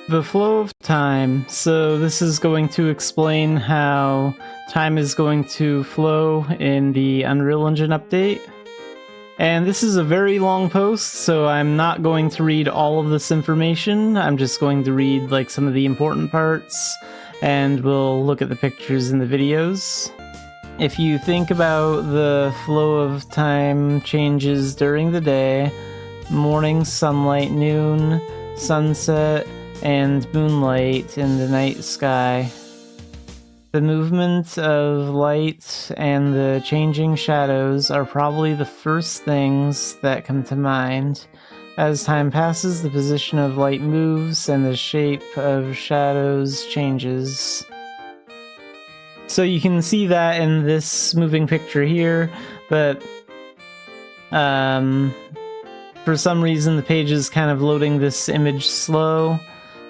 The flow of time. So this is going to explain how time is going to flow in the Unreal Engine update. And this is a very long post, so I'm not going to read all of this information. I'm just going to read like some of the important parts, and we'll look at the pictures in the videos. If you think about the flow of time changes during the day, morning sunlight, noon, sunset, and moonlight in the night sky. The movement of light and the changing shadows are probably the first things that come to mind. As time passes, the position of light moves and the shape of shadows changes. So you can see that in this moving picture here, but for some reason the page is kind of loading this image slow,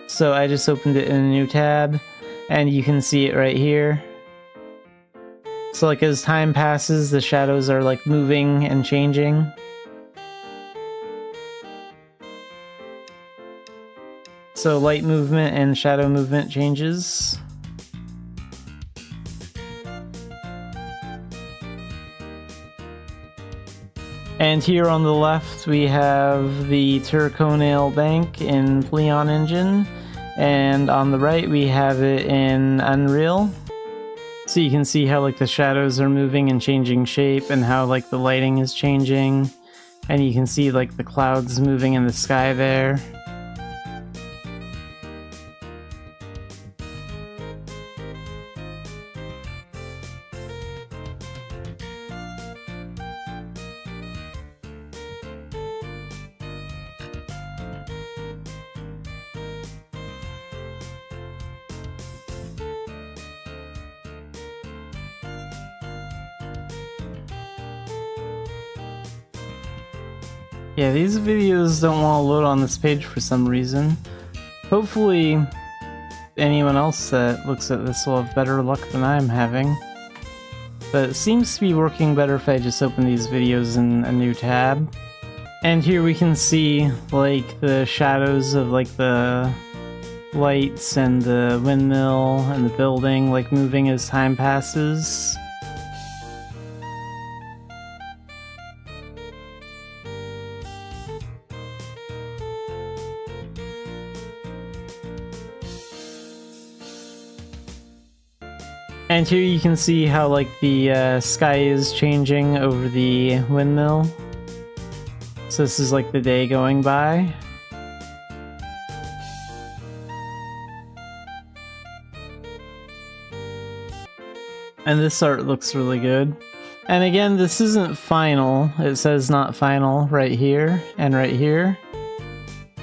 so I just opened it in a new tab, and you can see it right here. So like as time passes, the shadows are like moving and changing. So light movement and shadow movement changes. And here on the left we have the Turconail Bank in Pleon Engine, and on the right we have it in Unreal. So you can see how like the shadows are moving and changing shape, and how like the lighting is changing, and you can see like the clouds moving in the sky there. Yeah, these videos don't want to load on this page for some reason. Hopefully anyone else that looks at this will have better luck than I'm having. But it seems to be working better if I just open these videos in a new tab. And here we can see like the shadows of like the lights and the windmill and the building like moving as time passes. And here you can see how like the sky is changing over the windmill. So this is like the day going by. And this art looks really good. And again, this isn't final. It says not final right here and right here.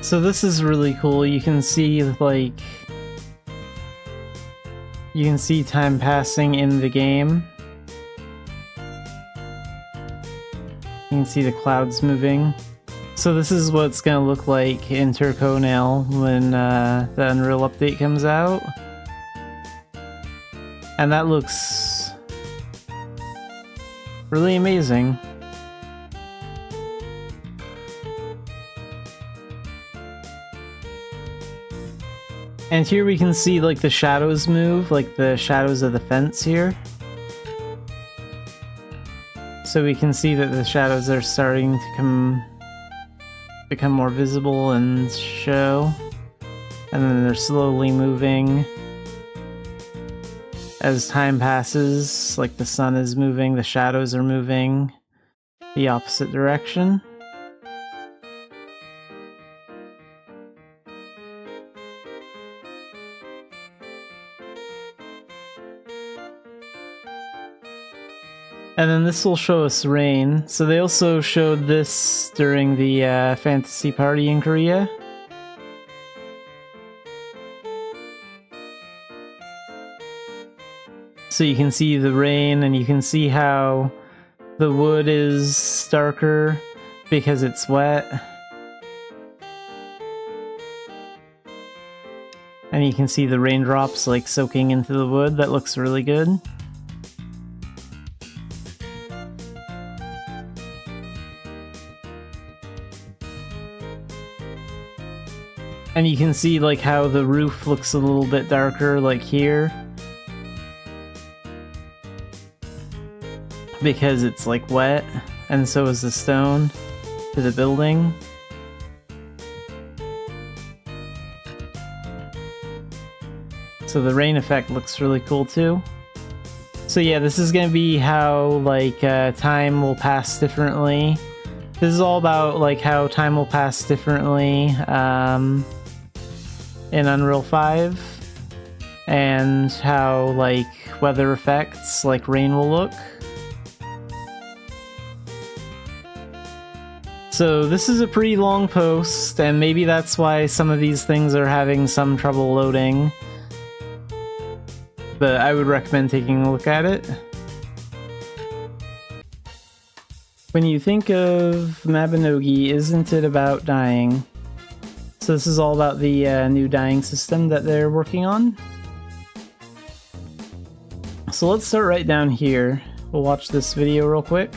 So this is really cool. You can see like time passing in the game. You can see the clouds moving. So this is what it's gonna look like in Turconail when the Unreal update comes out. And that looks really amazing. And here we can see like the shadows move, like the shadows of the fence here. So we can see that the shadows are starting to become more visible and show. And then they're slowly moving. As time passes, like the sun is moving, the shadows are moving the opposite direction. And then this will show us rain. So they also showed this during the fantasy party in Korea. So you can see the rain, and you can see how the wood is darker because it's wet. And you can see the raindrops like soaking into the wood. That looks really good. And you can see like how the roof looks a little bit darker like here, because it's like wet, and so is the stone to the building. So the rain effect looks really cool too. So yeah, this is going to be how like time will pass differently. This is all about like how time will pass differently in Unreal 5, and how like weather effects like rain will look. So this is a pretty long post, and maybe that's why some of these things are having some trouble loading. But I would recommend taking a look at it. When you think of Mabinogi, isn't it about dying? So this is all about the new dying system that they're working on. So let's start right down here. We'll watch this video real quick.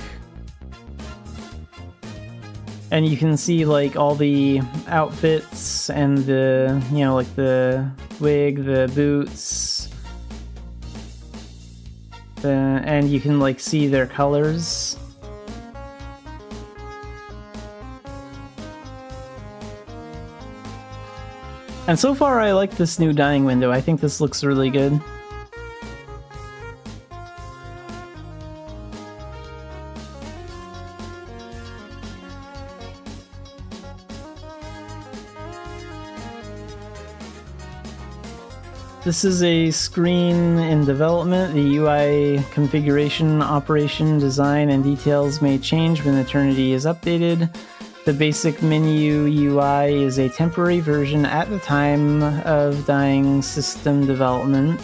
And you can see like all the outfits and the, you know, like the wig, the boots. And you can like see their colors. And so far I like this new dyeing window. I think this looks really good. This is a screen in development. The UI configuration, operation, design, and details may change when Eternity is updated. The basic menu UI is a temporary version at the time of dying system development.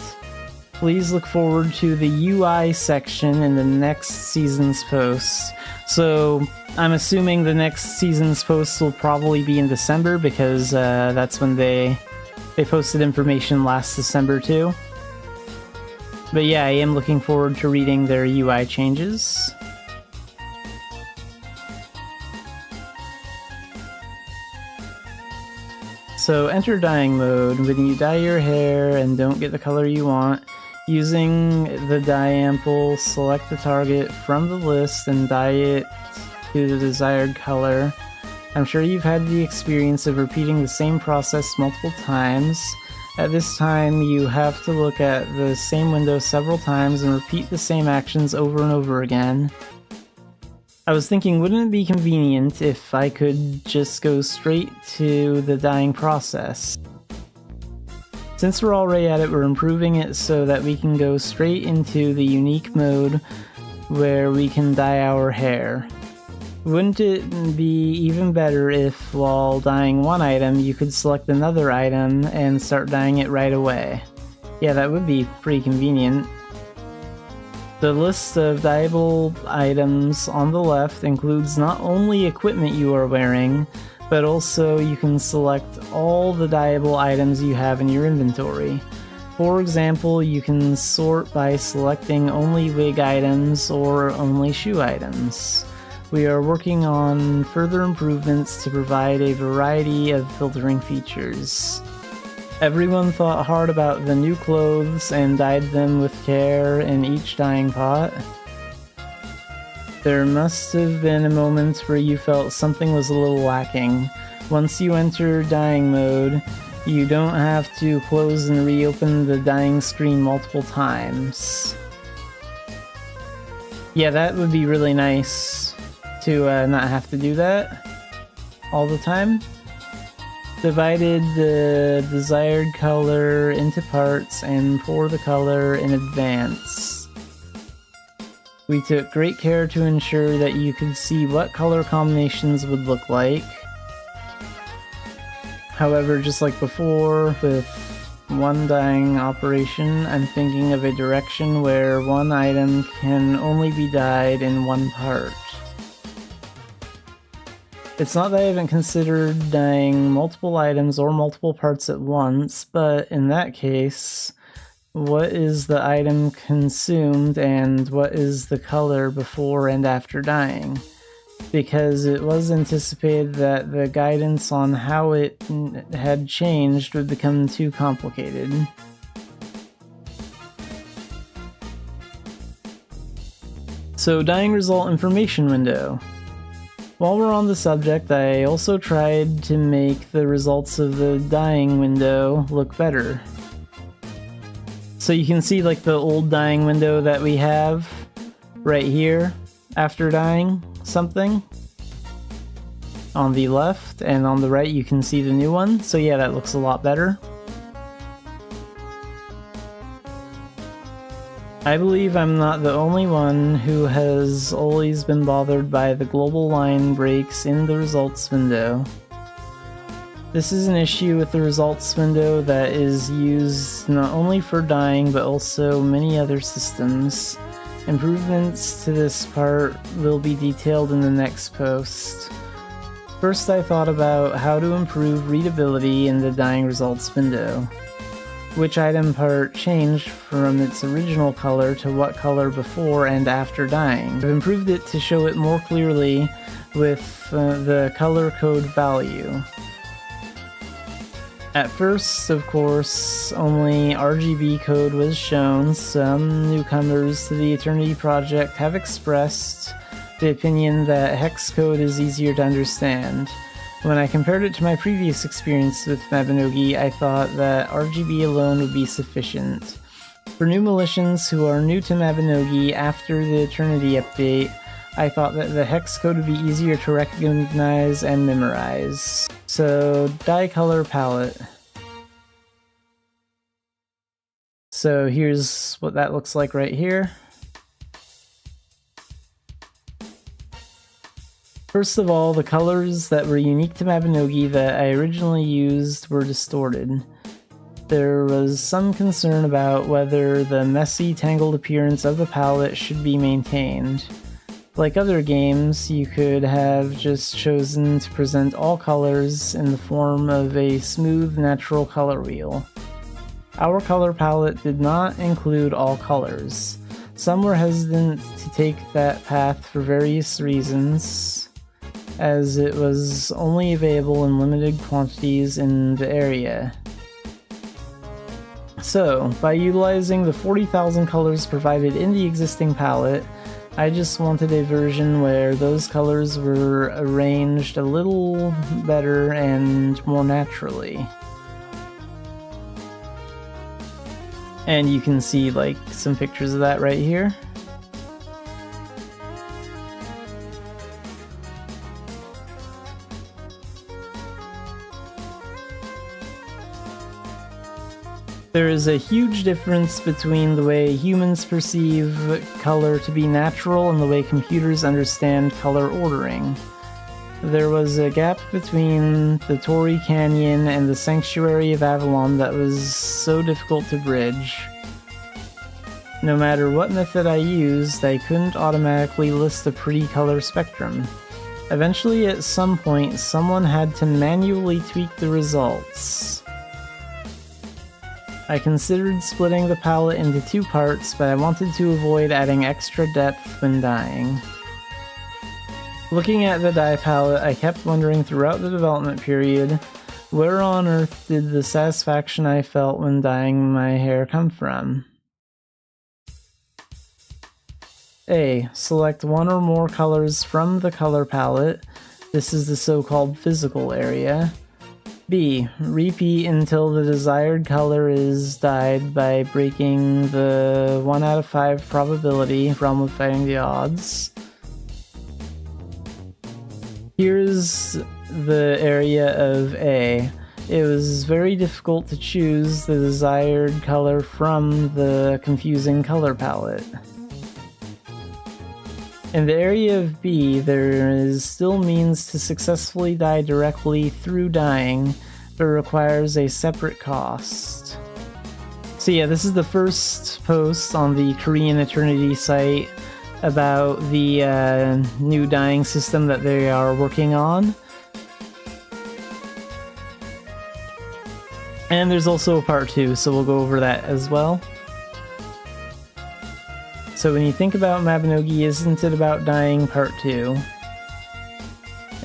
Please look forward to the UI section in the next season's post. So I'm assuming the next season's post will probably be in December, because that's when they posted information last December too. But yeah, I am looking forward to reading their UI changes. So enter dyeing mode. When you dye your hair and don't get the color you want, using the dye ample, select the target from the list and dye it to the desired color. I'm sure you've had the experience of repeating the same process multiple times. At this time, you have to look at the same window several times and repeat the same actions over and over again. I was thinking, wouldn't it be convenient if I could just go straight to the dyeing process? Since we're already at it, we're improving it so that we can go straight into the unique mode where we can dye our hair. Wouldn't it be even better if, while dyeing one item, you could select another item and start dyeing it right away? Yeah, that would be pretty convenient. The list of dyeable items on the left includes not only equipment you are wearing, but also you can select all the dyeable items you have in your inventory. For example, you can sort by selecting only wig items or only shoe items. We are working on further improvements to provide a variety of filtering features. Everyone thought hard about the new clothes and dyed them with care in each dyeing pot. There must have been a moment where you felt something was a little lacking. Once you enter dyeing mode, you don't have to close and reopen the dyeing screen multiple times. Yeah, that would be really nice to not have to do that all the time. Divided the desired color into parts and pour the color in advance. We took great care to ensure that you could see what color combinations would look like. However, just like before, with one dyeing operation, I'm thinking of a direction where one item can only be dyed in one part. It's not that I haven't considered dyeing multiple items or multiple parts at once, but in that case, what is the item consumed and what is the color before and after dyeing? because it was anticipated that the guidance on how it had changed would become too complicated. So, dyeing result information window. While we're on the subject, I also tried to make the results of the dyeing window look better. So you can see like the old dyeing window that we have right here after dyeing something on the left, and on the right you can see the new one. So yeah, that looks a lot better. I believe I'm not the only one who has always been bothered by the global line breaks in the results window. This is an issue with the results window that is used not only for dyeing but also many other systems. Improvements to this part will be detailed in the next post. First, I thought about how to improve readability in the dyeing results window. Which item part changed from its original color to what color before and after dyeing. I've improved it to show it more clearly with the color code value. At first, of course, only RGB code was shown. Some newcomers to the Eternity project have expressed the opinion that hex code is easier to understand. When I compared it to my previous experience with Mabinogi, I thought that RGB alone would be sufficient. For new militians who are new to Mabinogi after the Eternity update, I thought that the hex code would be easier to recognize and memorize. So, dye color palette. So here's what that looks like right here. First of all, the colors that were unique to Mabinogi that I originally used were distorted. There was some concern about whether the messy, tangled appearance of the palette should be maintained. Like other games, you could have just chosen to present all colors in the form of a smooth, natural color wheel. Our color palette did not include all colors. Some were hesitant to take that path for various reasons, as it was only available in limited quantities in the area. So, by utilizing the 40,000 colors provided in the existing palette, I just wanted a version where those colors were arranged a little better and more naturally. And you can see like some pictures of that right here. There is a huge difference between the way humans perceive color to be natural and the way computers understand color ordering. There was a gap between the Torii Canyon and the Sanctuary of Avalon that was so difficult to bridge. No matter what method I used, I couldn't automatically list a pretty color spectrum. Eventually, at some point, someone had to manually tweak the results. I considered splitting the palette into two parts, but I wanted to avoid adding extra depth when dyeing. Looking at the dye palette, I kept wondering throughout the development period, where on earth did the satisfaction I felt when dyeing my hair come from? A. Select one or more colors from the color palette. This is the so-called physical area. B. Repeat until the desired color is dyed by breaking the 1 out of 5 probability realm of fighting the odds. Here's the area of A. It was very difficult to choose the desired color from the confusing color palette. In the area of B, there is still means to successfully dye directly through dyeing, but requires a separate cost. So yeah, this is the first post on the Korean Eternity site about the new dyeing system that they are working on. And there's also a part 2, so we'll go over that as well. So when you think about Mabinogi, isn't it about dyeing part 2?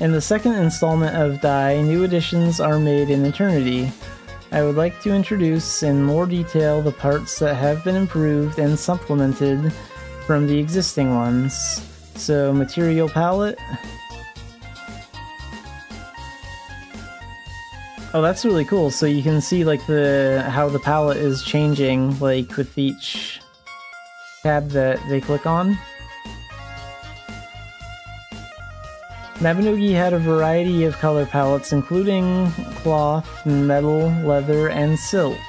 In the second installment of Dye, new additions are made in Eternity. I would like to introduce in more detail the parts that have been improved and supplemented from the existing ones. So, material palette. Oh, that's really cool. So you can see like how the palette is changing, like with each tab that they click on. Mabinogi had a variety of color palettes, including cloth, metal, leather, and silk.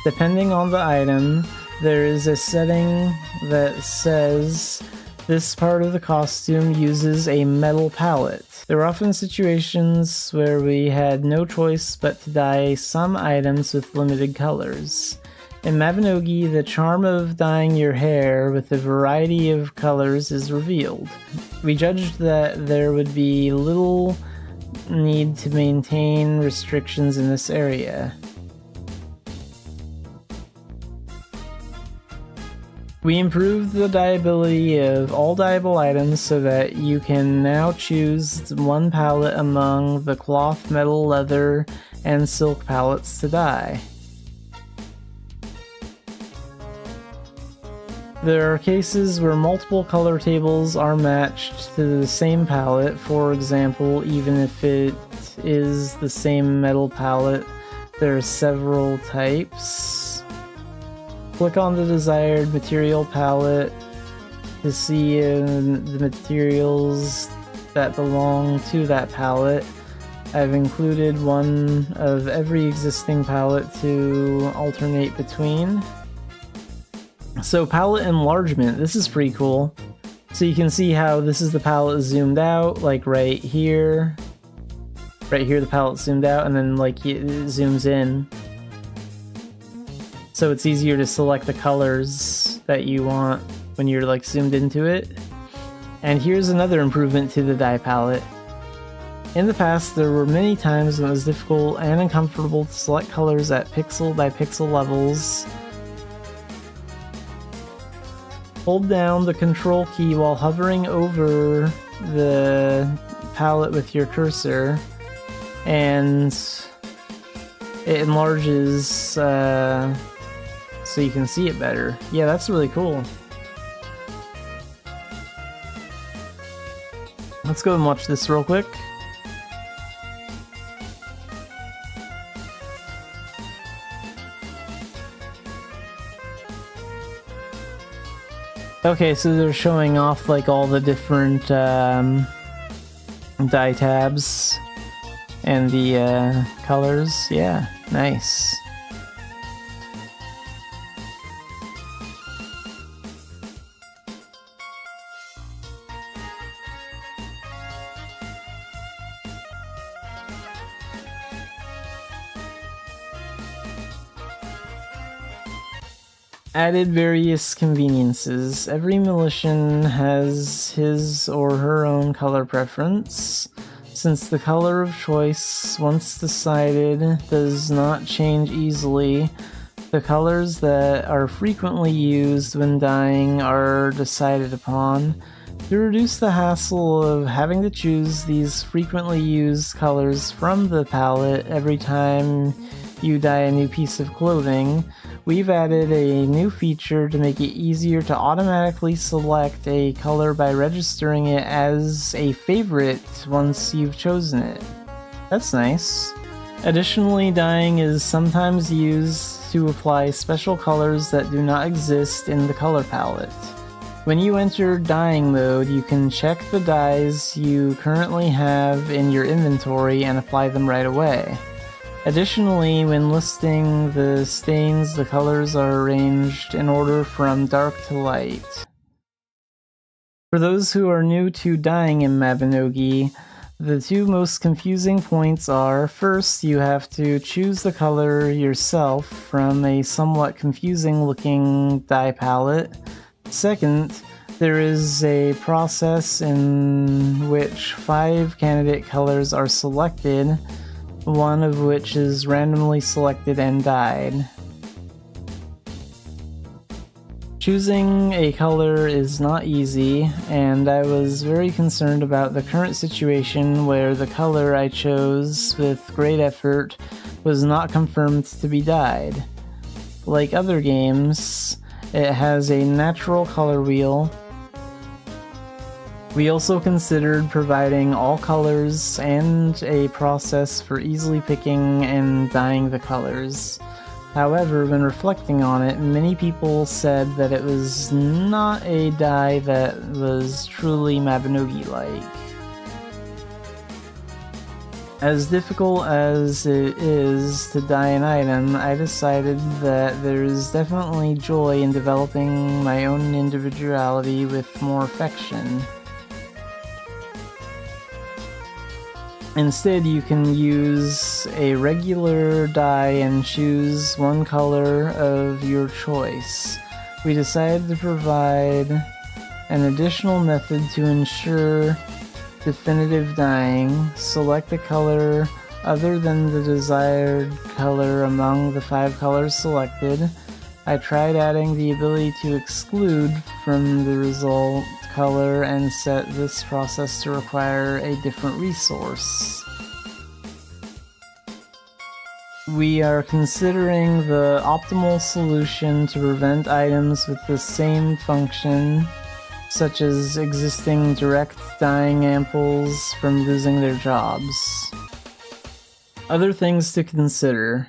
Depending on the item, there is a setting that says this part of the costume uses a metal palette. There were often situations where we had no choice but to dye some items with limited colors. In Mabinogi, the charm of dyeing your hair with a variety of colors is revealed. We judged that there would be little need to maintain restrictions in this area. We improved the dyeability of all dyeable items so that you can now choose one palette among the cloth, metal, leather, and silk palettes to dye. There are cases where multiple color tables are matched to the same palette. For example, even if it is the same metal palette, there are several types. Click on the desired material palette to see the materials that belong to that palette. I've included one of every existing palette to alternate between. So palette enlargement, this is pretty cool. So you can see how this is the palette zoomed out, like right here. Right here the palette zoomed out, and then like it zooms in. So it's easier to select the colors that you want when you're like zoomed into it. And here's another improvement to the dye palette. In the past, there were many times when it was difficult and uncomfortable to select colors at pixel by pixel levels. Hold down the control key while hovering over the palette with your cursor, and it enlarges so you can see it better. Yeah, that's really cool. Let's go and watch this real quick. Okay, so they're showing off like all the different dye tabs and the colors. Yeah, nice. Added various conveniences. Every Militian has his or her own color preference. Since the color of choice, once decided, does not change easily, the colors that are frequently used when dyeing are decided upon. To reduce the hassle of having to choose these frequently used colors from the palette every time you dye a new piece of clothing, we've added a new feature to make it easier to automatically select a color by registering it as a favorite once you've chosen it. That's nice. Additionally, dyeing is sometimes used to apply special colors that do not exist in the color palette. When you enter dyeing mode, you can check the dyes you currently have in your inventory and apply them right away. Additionally, when listing the stains, the colors are arranged in order from dark to light. For those who are new to dyeing in Mabinogi, the two most confusing points are, first, you have to choose the color yourself from a somewhat confusing looking dye palette. Second, there is a process in which 5 candidate colors are selected, one of which is randomly selected and dyed. Choosing a color is not easy, and I was very concerned about the current situation where the color I chose with great effort was not confirmed to be dyed. Like other games, it has a natural color wheel. We also considered providing all colors and a process for easily picking and dyeing the colors. However, when reflecting on it, many people said that it was not a dye that was truly Mabinogi-like. As difficult as it is to dye an item, I decided that there is definitely joy in developing my own individuality with more affection. Instead, you can use a regular dye and choose one color of your choice. We decided to provide an additional method to ensure definitive dyeing. Select a color other than the desired color among the 5 colors selected. I tried adding the ability to exclude from the result color and set this process to require a different resource. We are considering the optimal solution to prevent items with the same function, such as existing direct dyeing amples, from losing their jobs. Other things to consider.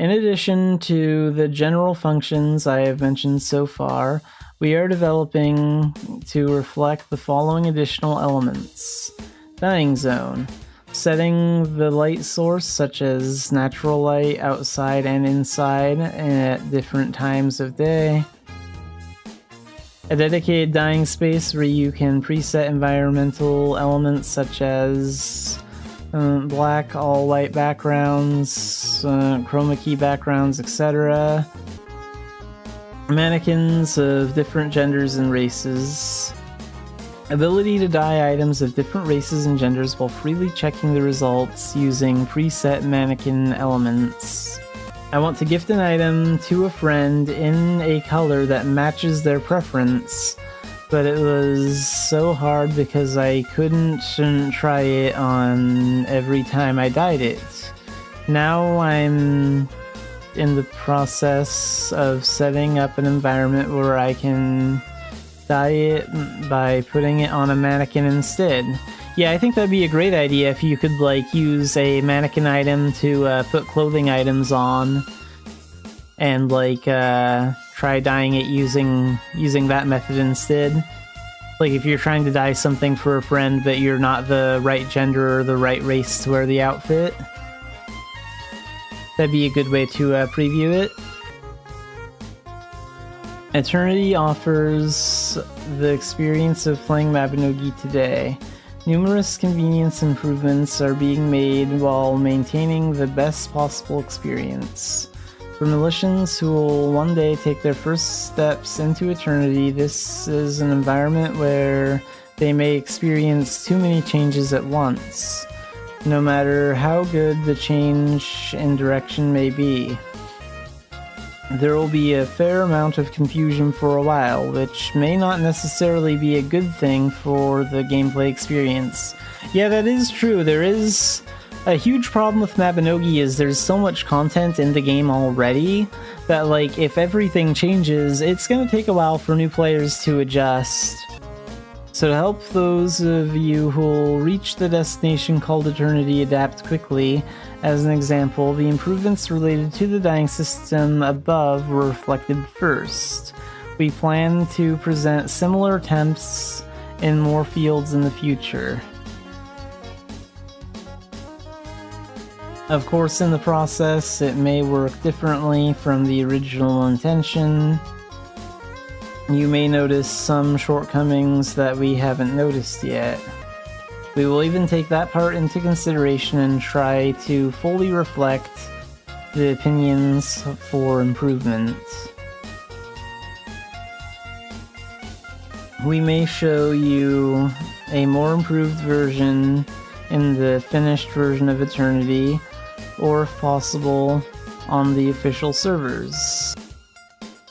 In addition to the general functions I have mentioned so far, we are developing to reflect the following additional elements. Dyeing zone. Setting the light source, such as natural light outside and inside at different times of day. A dedicated dyeing space where you can preset environmental elements such as black, all white backgrounds, chroma key backgrounds, etc. Mannequins of different genders and races. Ability to dye items of different races and genders while freely checking the results using preset mannequin elements. I want to gift an item to a friend in a color that matches their preference, but it was so hard because I couldn't try it on every time I dyed it. Now I'm in the process of setting up an environment where I can dye it by putting it on a mannequin instead. Yeah, I think that'd be a great idea if you could like use a mannequin item to put clothing items on and like try dyeing it using that method instead. Like if you're trying to dye something for a friend but you're not the right gender or the right race to wear the outfit. That'd be a good way to preview it. Eternity offers the experience of playing Mabinogi today. Numerous convenience improvements are being made while maintaining the best possible experience. For militians who will one day take their first steps into Eternity, this is an environment where they may experience too many changes at once, no matter how good the change in direction may be. There will be a fair amount of confusion for a while, which may not necessarily be a good thing for the gameplay experience. Yeah, that is true. There is a huge problem with Mabinogi is there's so much content in the game already that, like, if everything changes, it's gonna take a while for new players to adjust. So to help those of you who will reach the destination called Eternity adapt quickly, as an example, the improvements related to the dyeing system above were reflected first. We plan to present similar attempts in more fields in the future. Of course, in the process, it may work differently from the original intention. You may notice some shortcomings that we haven't noticed yet. We will even take that part into consideration and try to fully reflect the opinions for improvement. We may show you a more improved version in the finished version of Eternity, or if possible, on the official servers.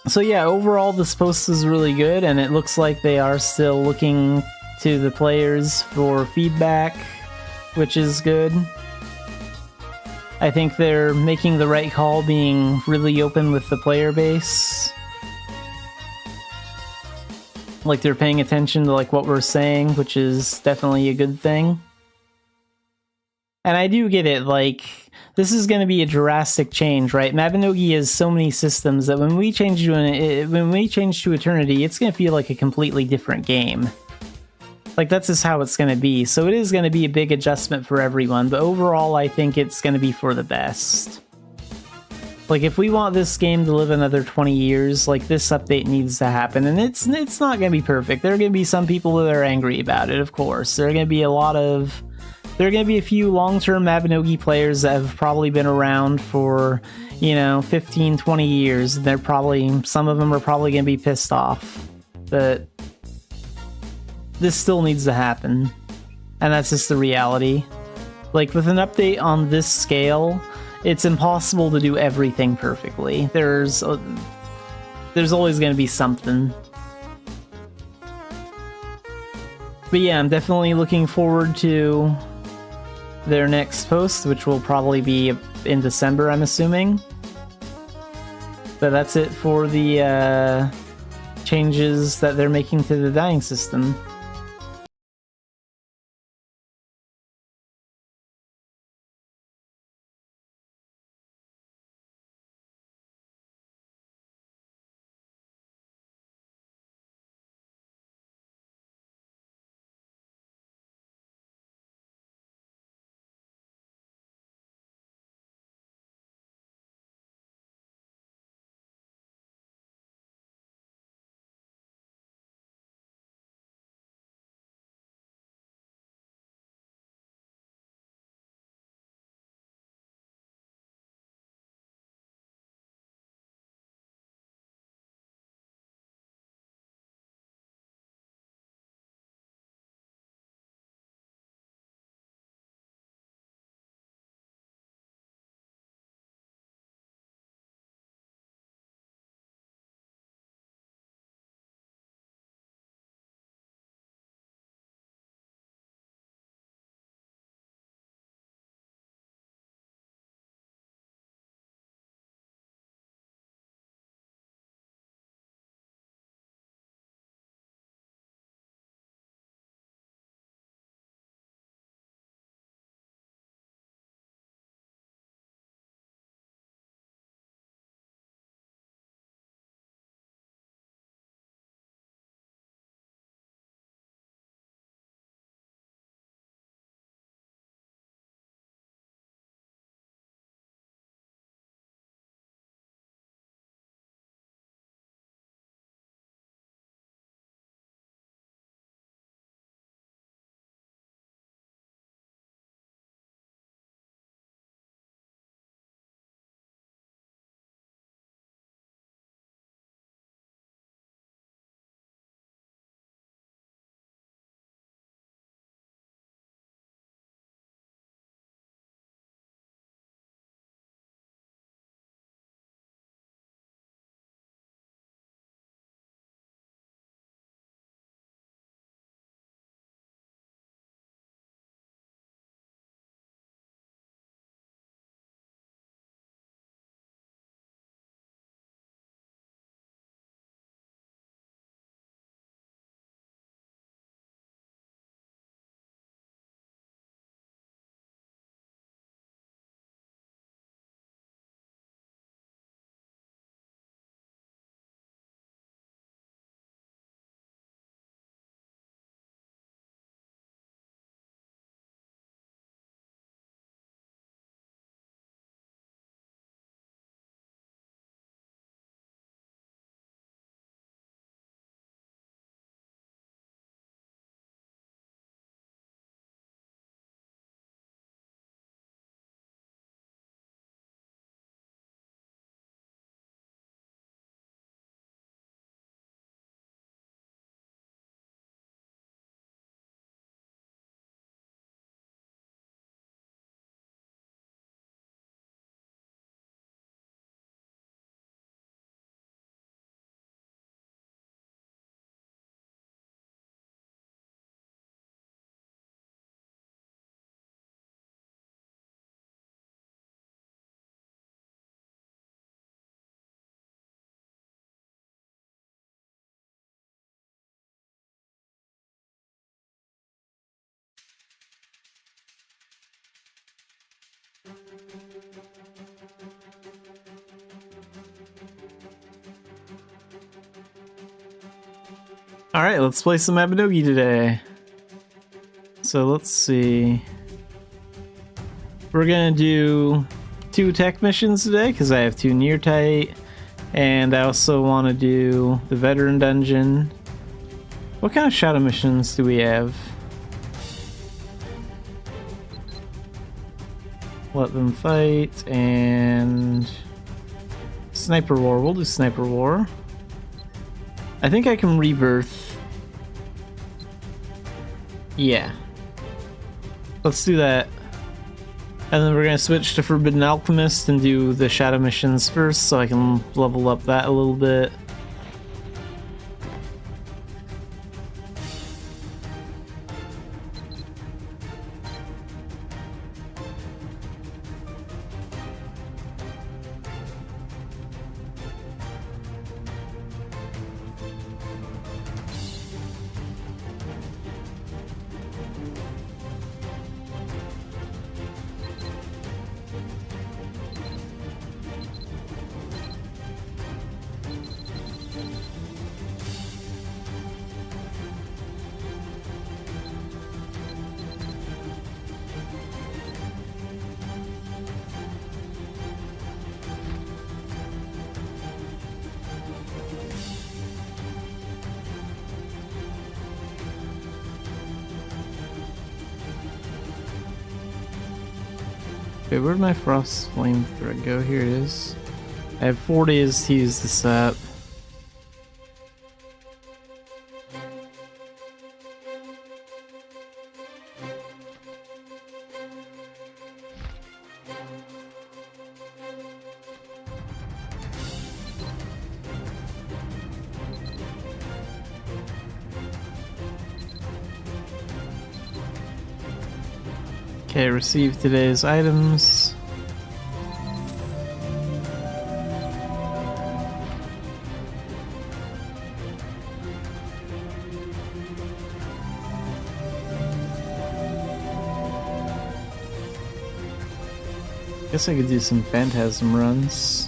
So yeah, overall this post is really good, and it looks like they are still looking to the players for feedback, which is good. I think they're making the right call being really open with the player base. Like, they're paying attention to like what we're saying, which is definitely a good thing. And I do get it, like, this is going to be a drastic change, right? Mabinogi has so many systems that when we change to Eternity, it's going to feel like a completely different game. Like, that's just how it's going to be. So it is going to be a big adjustment for everyone, but overall I think it's going to be for the best. Like, if we want this game to live another 20 years, like, this update needs to happen, and it's not going to be perfect. There are going to be some people that are angry about it, of course. There are going to be a few long-term Mabinogi players that have probably been around for, 15, 20 years. Some of them are probably going to be pissed off. But this still needs to happen. And that's just the reality. Like, with an update on this scale, it's impossible to do everything perfectly. There's always going to be something. But yeah, I'm definitely looking forward to their next post, which will probably be in December, I'm assuming. But that's it for the changes that they're making to the dying system. Alright, let's play some Mabinogi today. So let's see. We're gonna do 2 tech missions today because I have 2 near tight, and I also want to do the veteran dungeon. What kind of shadow missions do we have? Let them fight and sniper war. We'll do sniper war. I think I can rebirth. Yeah. Let's do that. And then we're going to switch to Forbidden Alchemist and do the shadow missions first so I can level up that a little bit. Okay, where'd my frost flame thread go? Here it is. I have 4 days to use this up. Okay, receive today's items. Guess I could do some phantasm runs.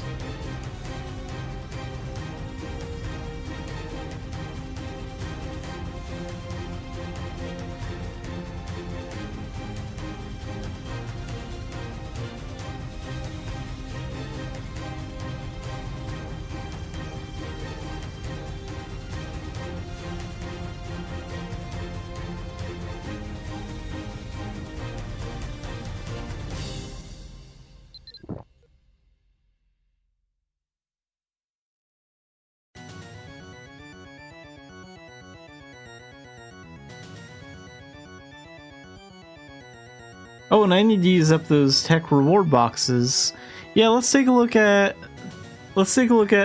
Oh, and I need to use up those tech reward boxes. Yeah, let's take a look at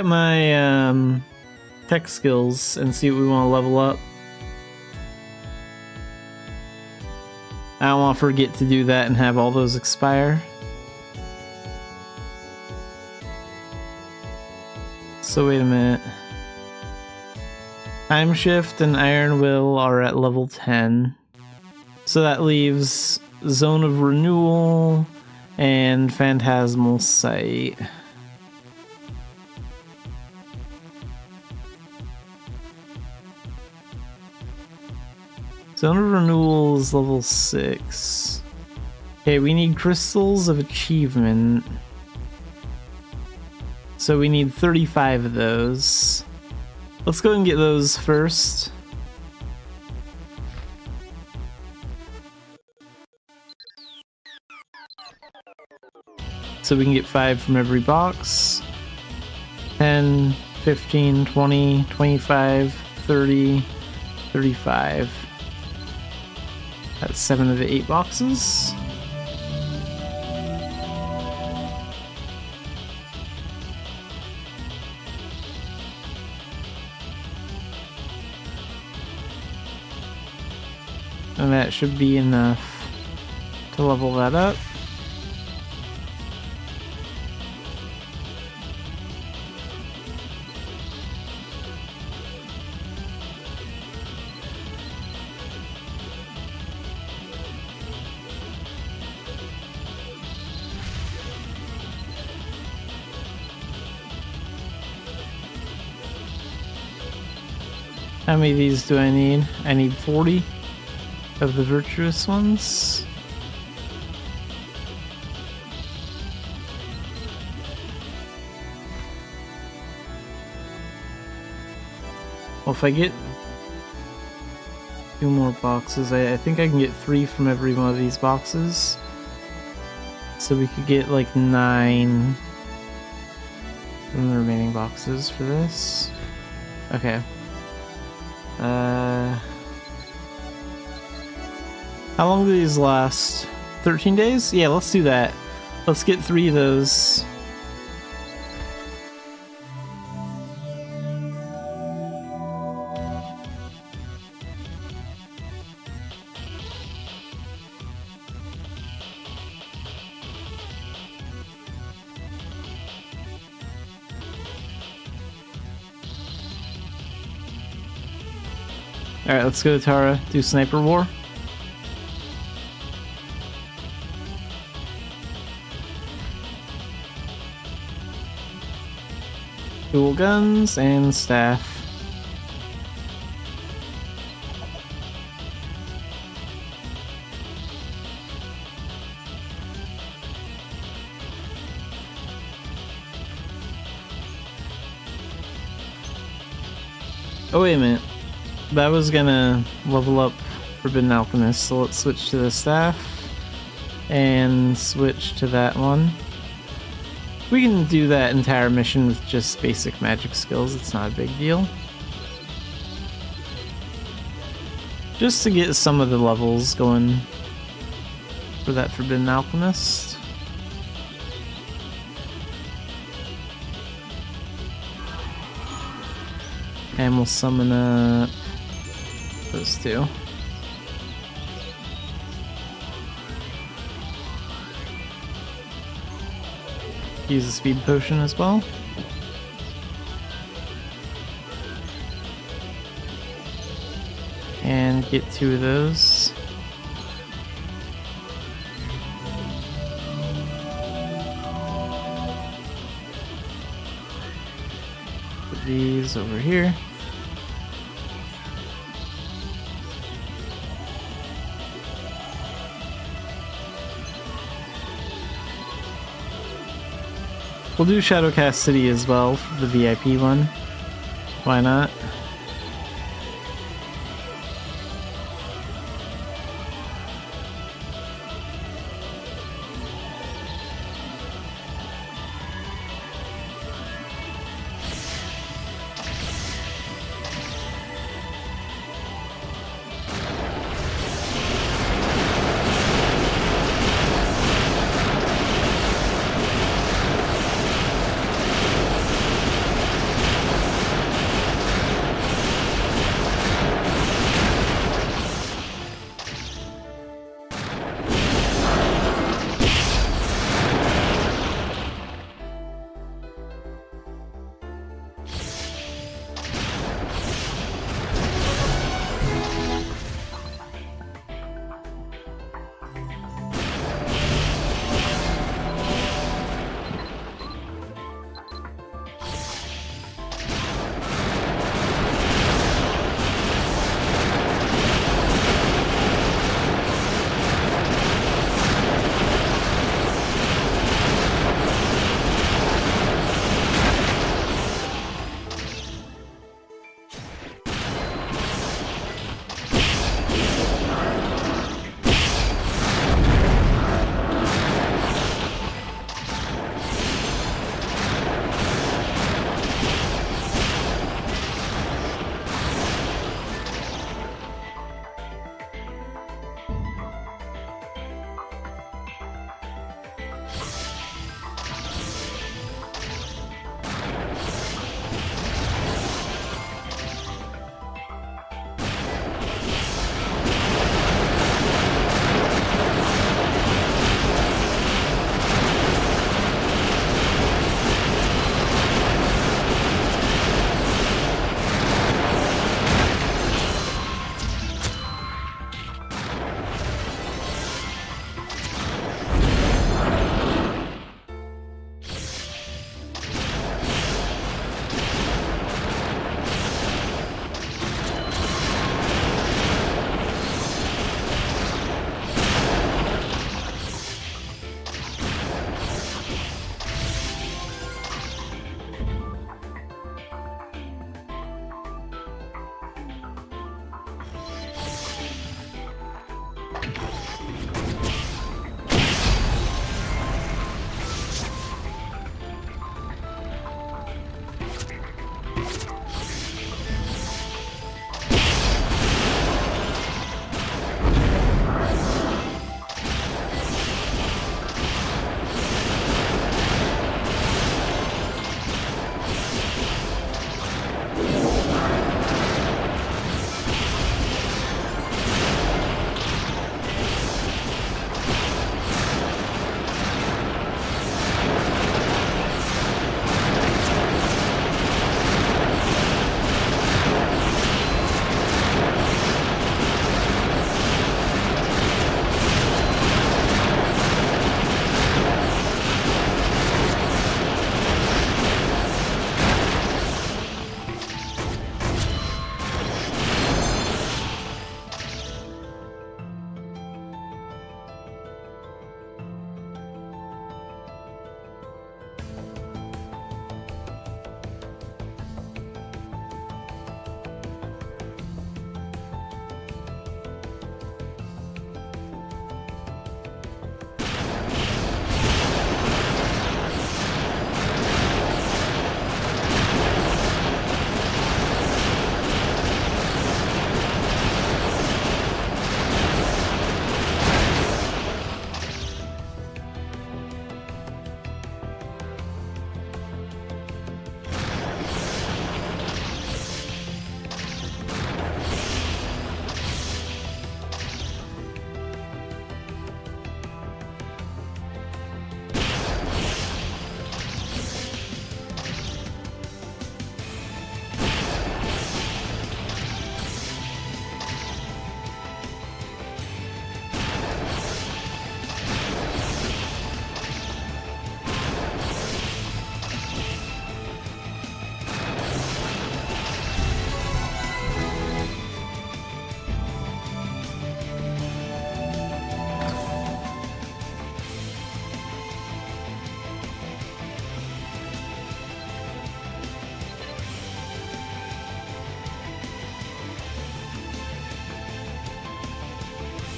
my tech skills and see what we want to level up. I don't want to forget to do that and have all those expire. So wait a minute. Time Shift and Iron Will are at level 10. So that leaves Zone of Renewal and Phantasmal Sight. Zone of Renewal is level 6. Okay, we need Crystals of Achievement. So we need 35 of those. Let's go and get those first. So we can get 5 from every box. 10, 15, 20, 25, 30, 35. That's 7 of the 8 boxes. And that should be enough to level that up. How many of these do I need? I need 40 of the virtuous ones. Well, if I get 2 more boxes, I think I can get 3 from every one of these boxes. So we could get like 9 from the remaining boxes for this. Okay. How long do these last? 13 days? Yeah, let's do that. Let's get 3 of those. Alright, let's go to Tara, do Sniper War. Dual guns and staff. Oh, wait a minute. That was gonna level up Forbidden Alchemist, so let's switch to the staff and switch to that one. We can do that entire mission with just basic magic skills, it's not a big deal. Just to get some of the levels going for that Forbidden Alchemist. And we'll summon up those 2. Use a speed potion as well. And get 2 of those. Put these over here. We'll do Shadowcast City as well for the VIP one. Why not?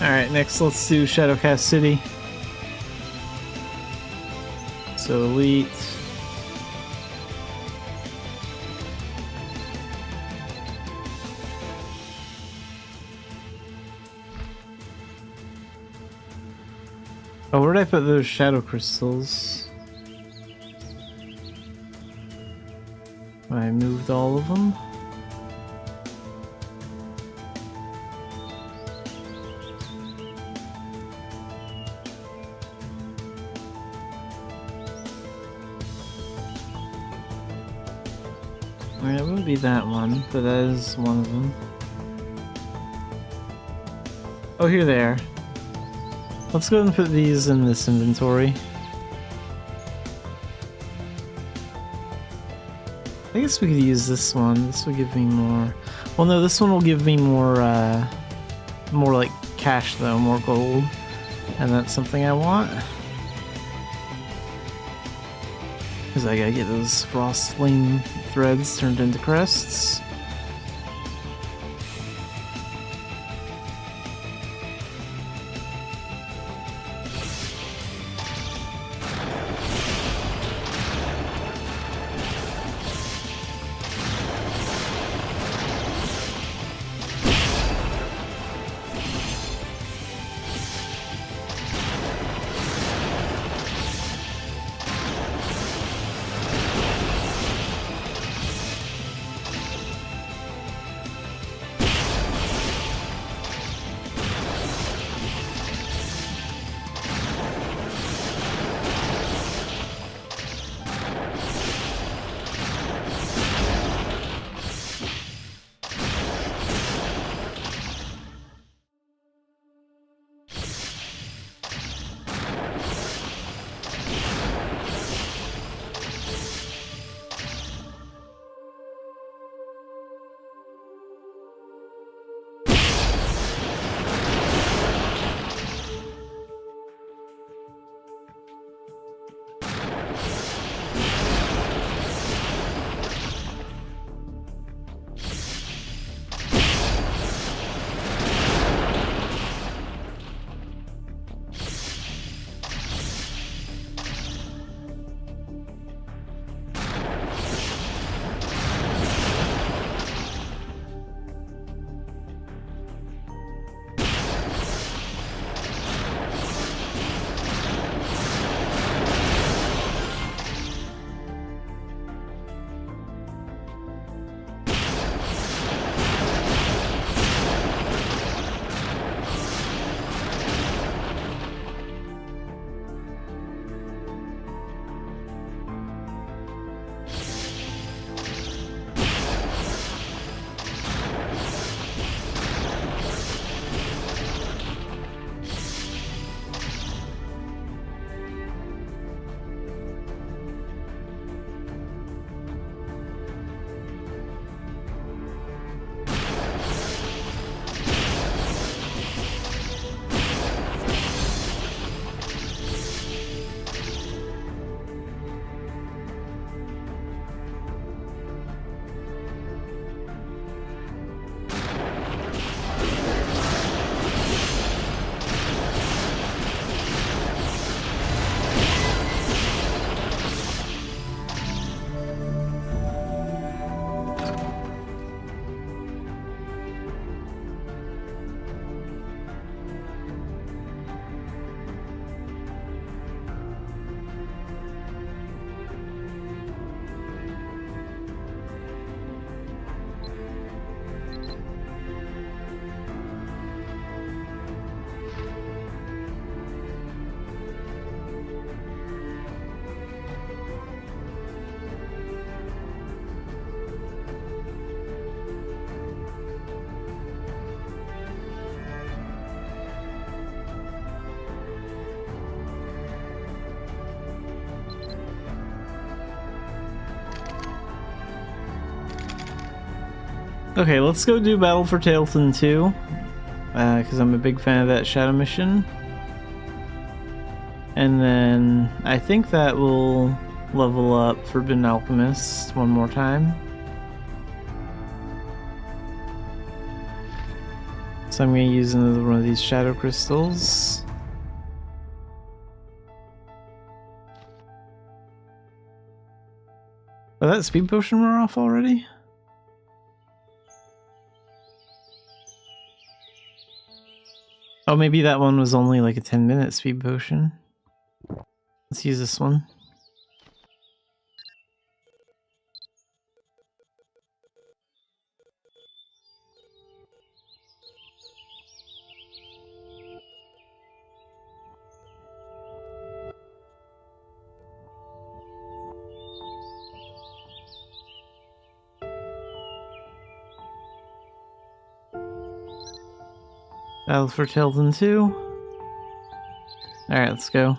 Alright, next let's do Shadowcast City. So elite. Oh, where did I put those shadow crystals? I moved all of them. I mean, it wouldn't be that one, but that is one of them. Oh, here they are. Let's go ahead and put these in this inventory. I guess we could use this one. This will give me more. Well, no, this one will give me more, more like cash though, more gold. And that's something I want. Because I gotta get those frost flame threads turned into crests. Okay, let's go do Battle for Tailton 2, because I'm a big fan of that shadow mission. And then I think that will level up Forbidden Alchemist one more time. So I'm going to use another one of these shadow crystals. Oh, that speed potion wore off already? Oh, maybe that one was only like a 10-minute speed potion. Let's use this one. Battle for Tilden 2. Alright, let's go.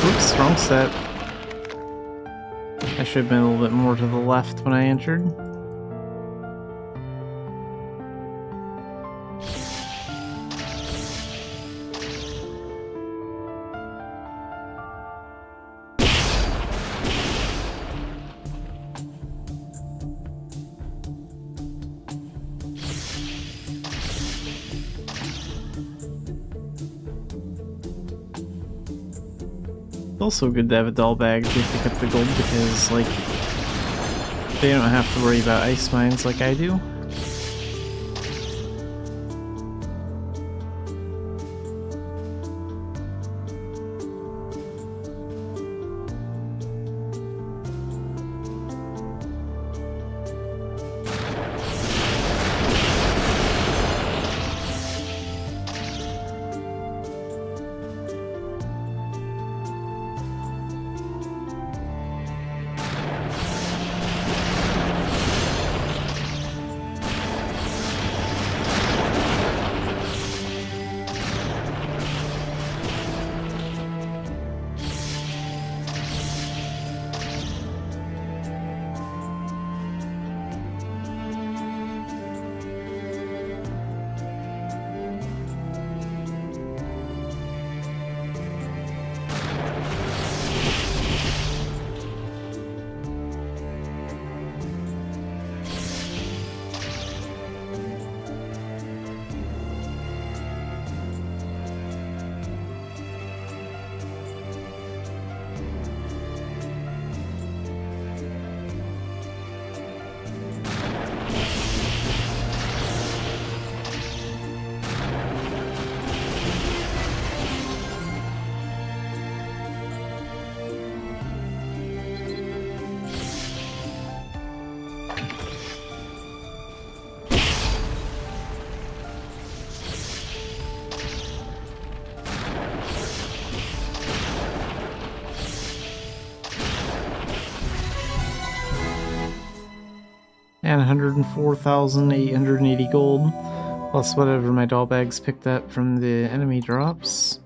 Oops, wrong step. I should have been a little bit more to the left when I entered. It's also good to have a doll bag to pick up the gold because, like, they don't have to worry about ice mines like I do. And 104,880 gold, plus whatever my doll bags picked up from the enemy drops.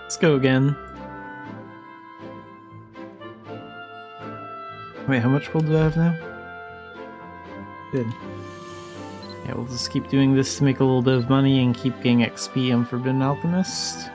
Let's go again. Wait, how much gold do I have now? Good. Yeah, we'll just keep doing this to make a little bit of money and keep getting XP on Forbidden Alchemist.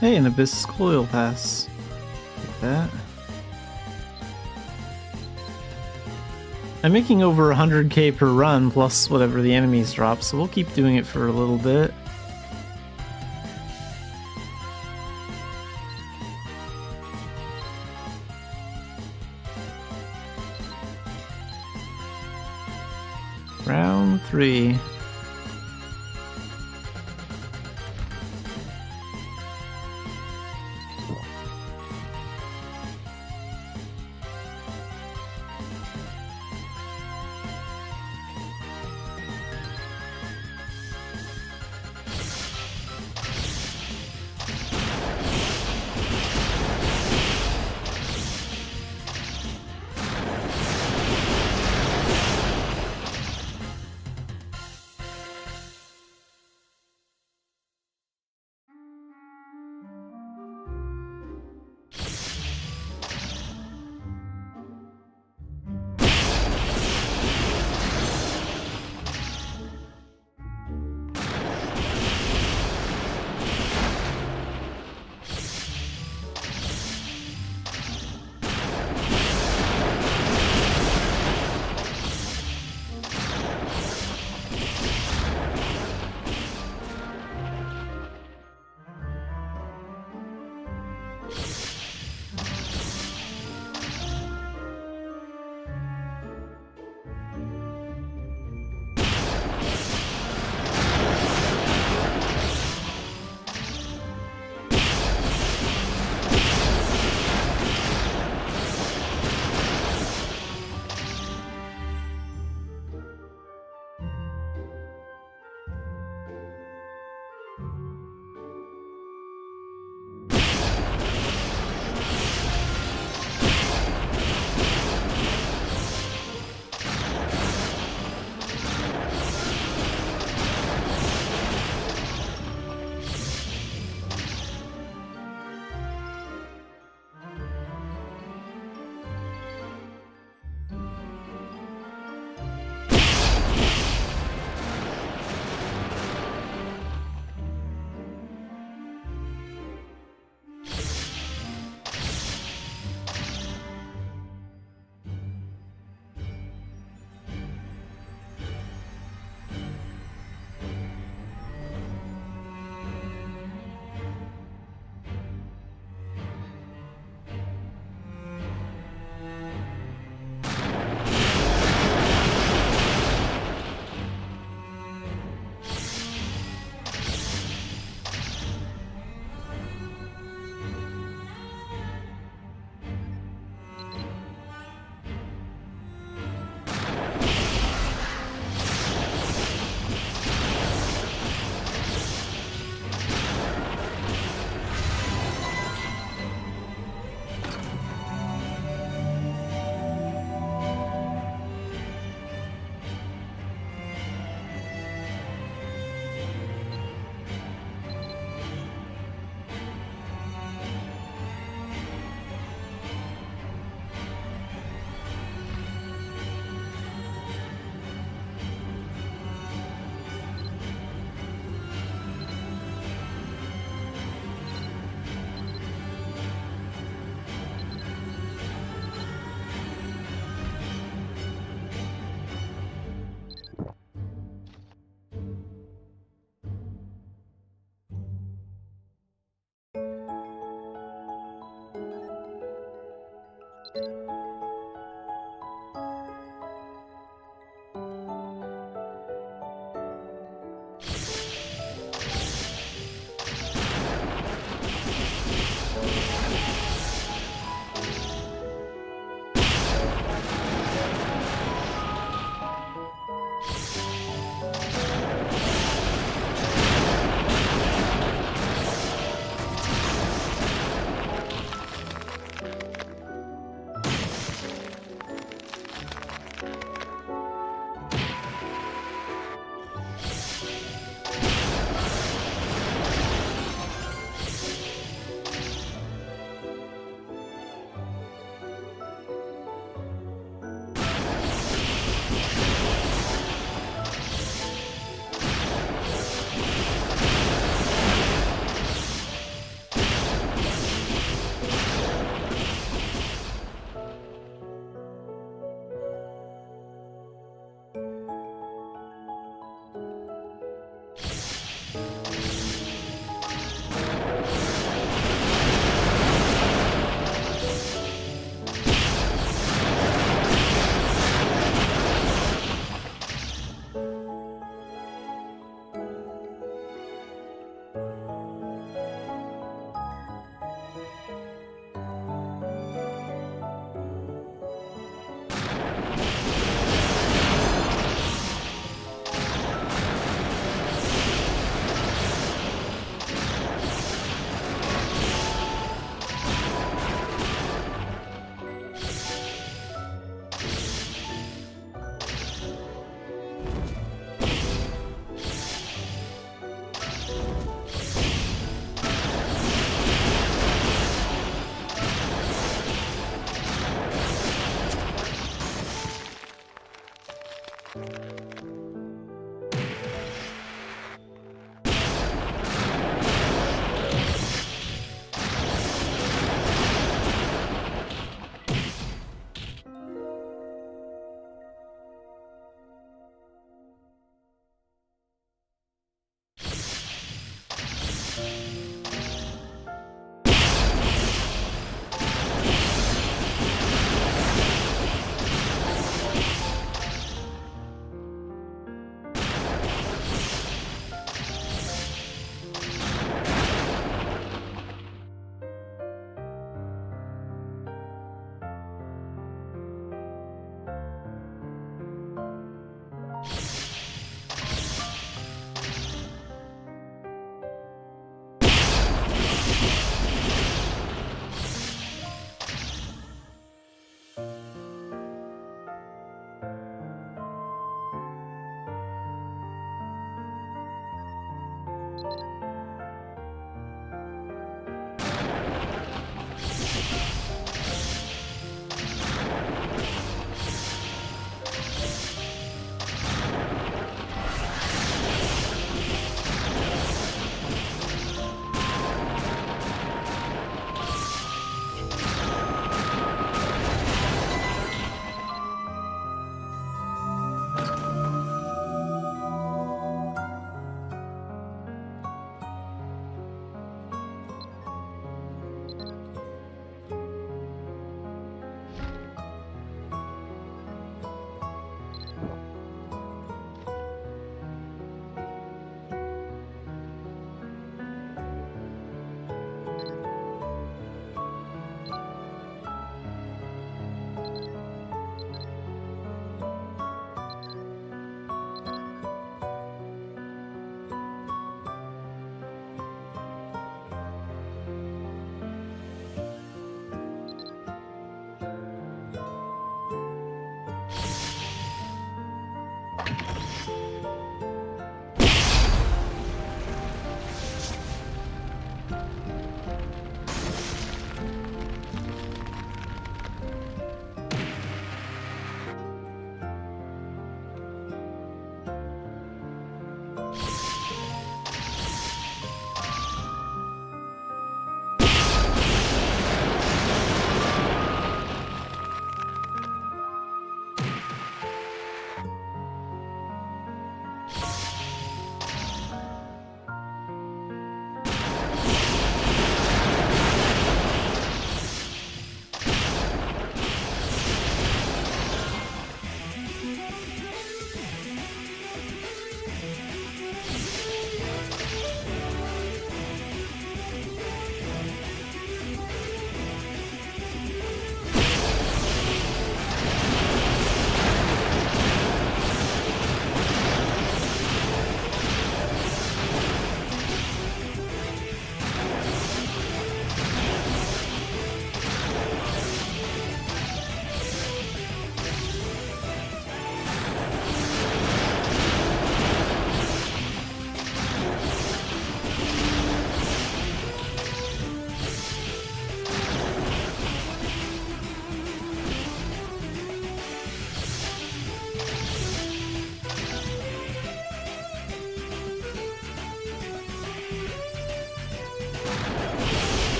Hey, an Abyss Coil Pass. Like that. I'm making over 100k per run plus whatever the enemies drop, so we'll keep doing it for a little bit. Round 3.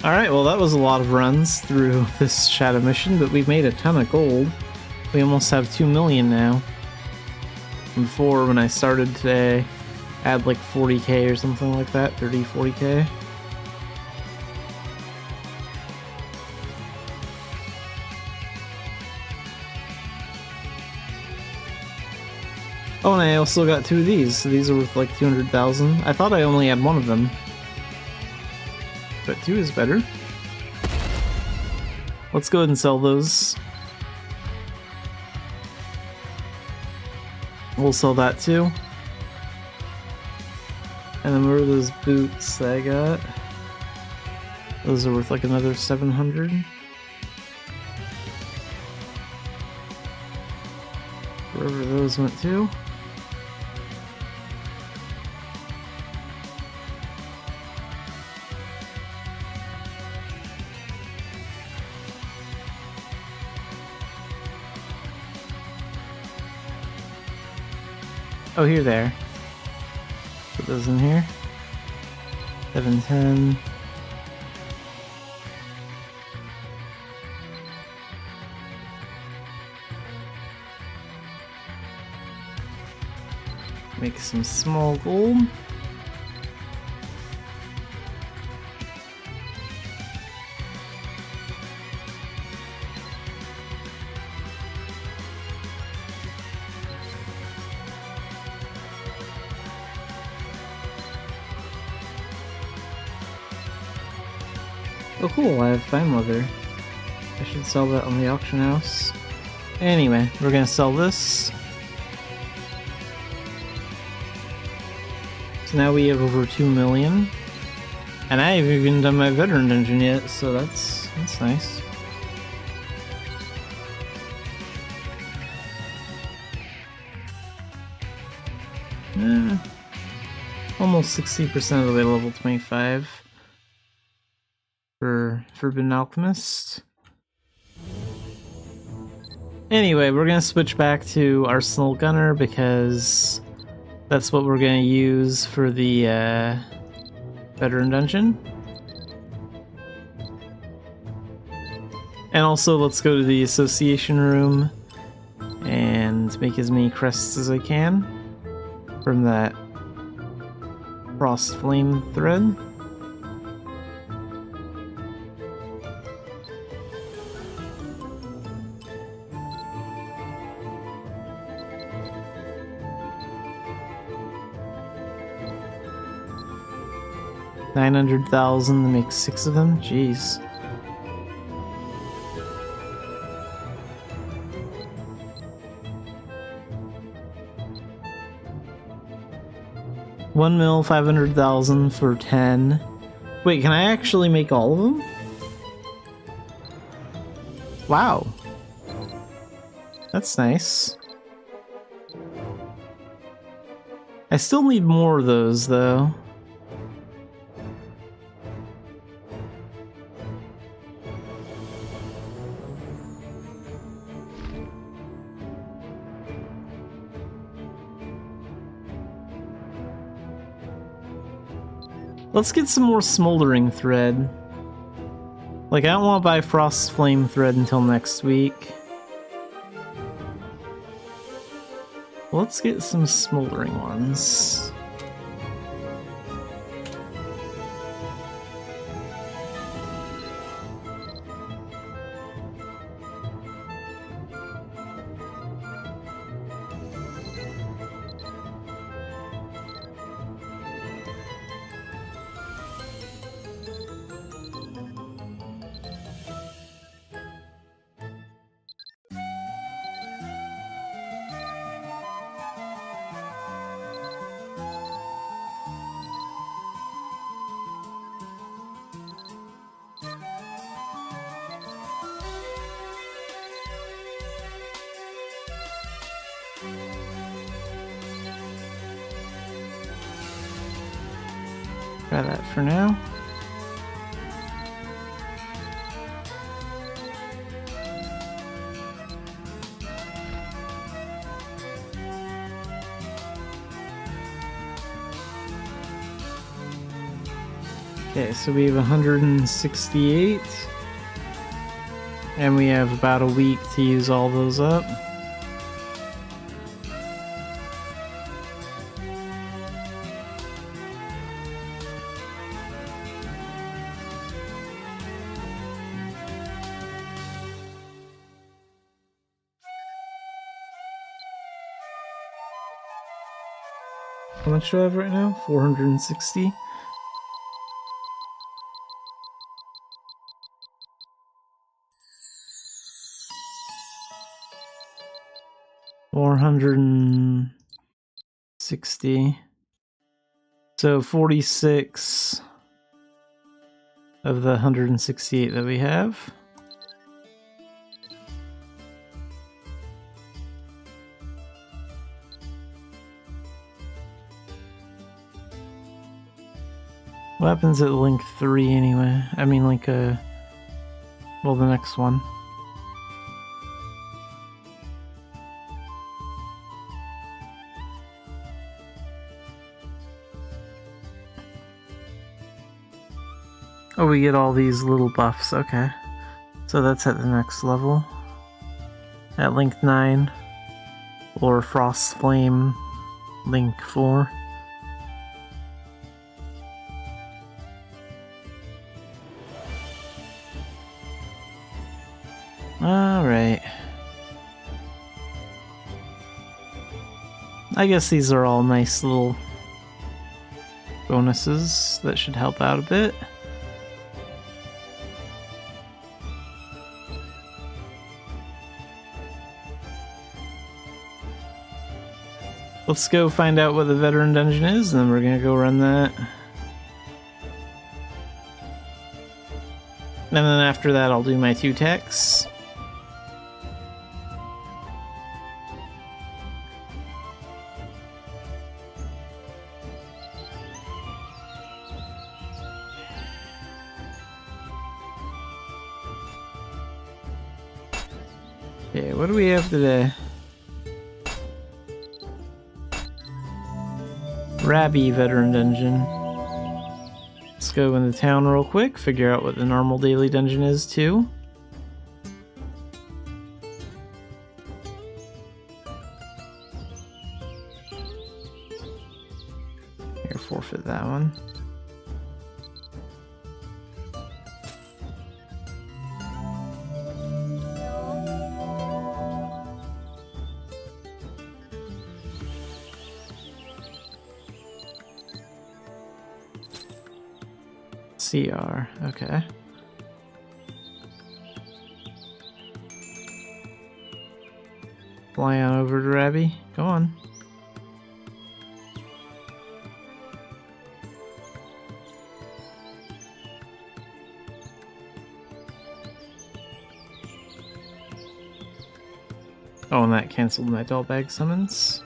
Alright, well that was a lot of runs through this shadow mission, but we've made a ton of gold. We almost have 2 million now. Before, when I started today, I had like 40k or something like that, 30, 40k. Oh, and I also got 2 of these, so these are worth like 200,000. I thought I only had 1 of them. But 2 is better. Let's go ahead and sell those. We'll sell that too. And then where are those boots that I got? Those are worth like another 700. Wherever those went to. Oh, here, there. Put those in here. 710. Make some small gold. Oh cool, I have fine leather. I should sell that on the auction house. Anyway, we're gonna sell this. So now we have over 2 million. And I haven't even done my veteran dungeon yet, so that's nice. Almost 60% of the way to level 25. For Forbidden Alchemist. Anyway, we're gonna switch back to Arsenal Gunner because that's what we're gonna use for the Veteran Dungeon. And also, let's go to the Association Room and make as many crests as I can from that Frost Flame thread. $900,000 to make 6 of them? Jeez. $1,500,000 for 10. Wait, can I actually make all of them? Wow. That's nice. I still need more of those, though. Let's get some more smoldering thread. Like, I don't want to buy Frost Flame thread until next week. Let's get some smoldering ones. Try that for now. Okay, so we have 168. And we have about a week to use all those up. How much do I have right now? 460. $460. So 46 of the 168 that we have. What happens at link 3 anyway? I mean, like, well, the next one. Oh, we get all these little buffs, okay. So that's at the next level. At link 9. Or Frost Flame link 4. Alright. I guess these are all nice little bonuses that should help out a bit. Let's go find out what the veteran dungeon is, and then we're gonna go run that. And then after that I'll do my 2 techs. Okay, what do we have today? Rabby Veteran Dungeon. Let's go in the town real quick, figure out what the normal daily dungeon is too. Here, forfeit that one. CR, okay. Fly on over to Rabby. Go on. Oh, and that canceled my doll bag summons.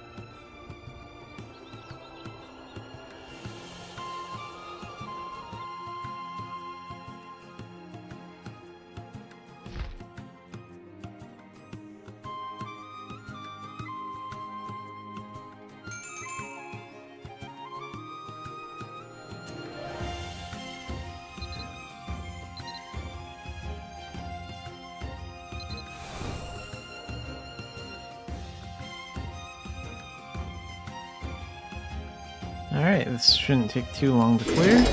Alright, this shouldn't take too long to clear.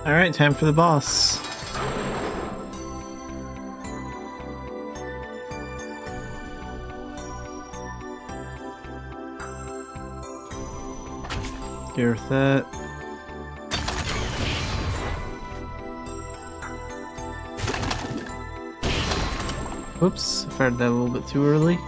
Alright, time for the boss. Get with that. Whoops, I fired that a little bit too early.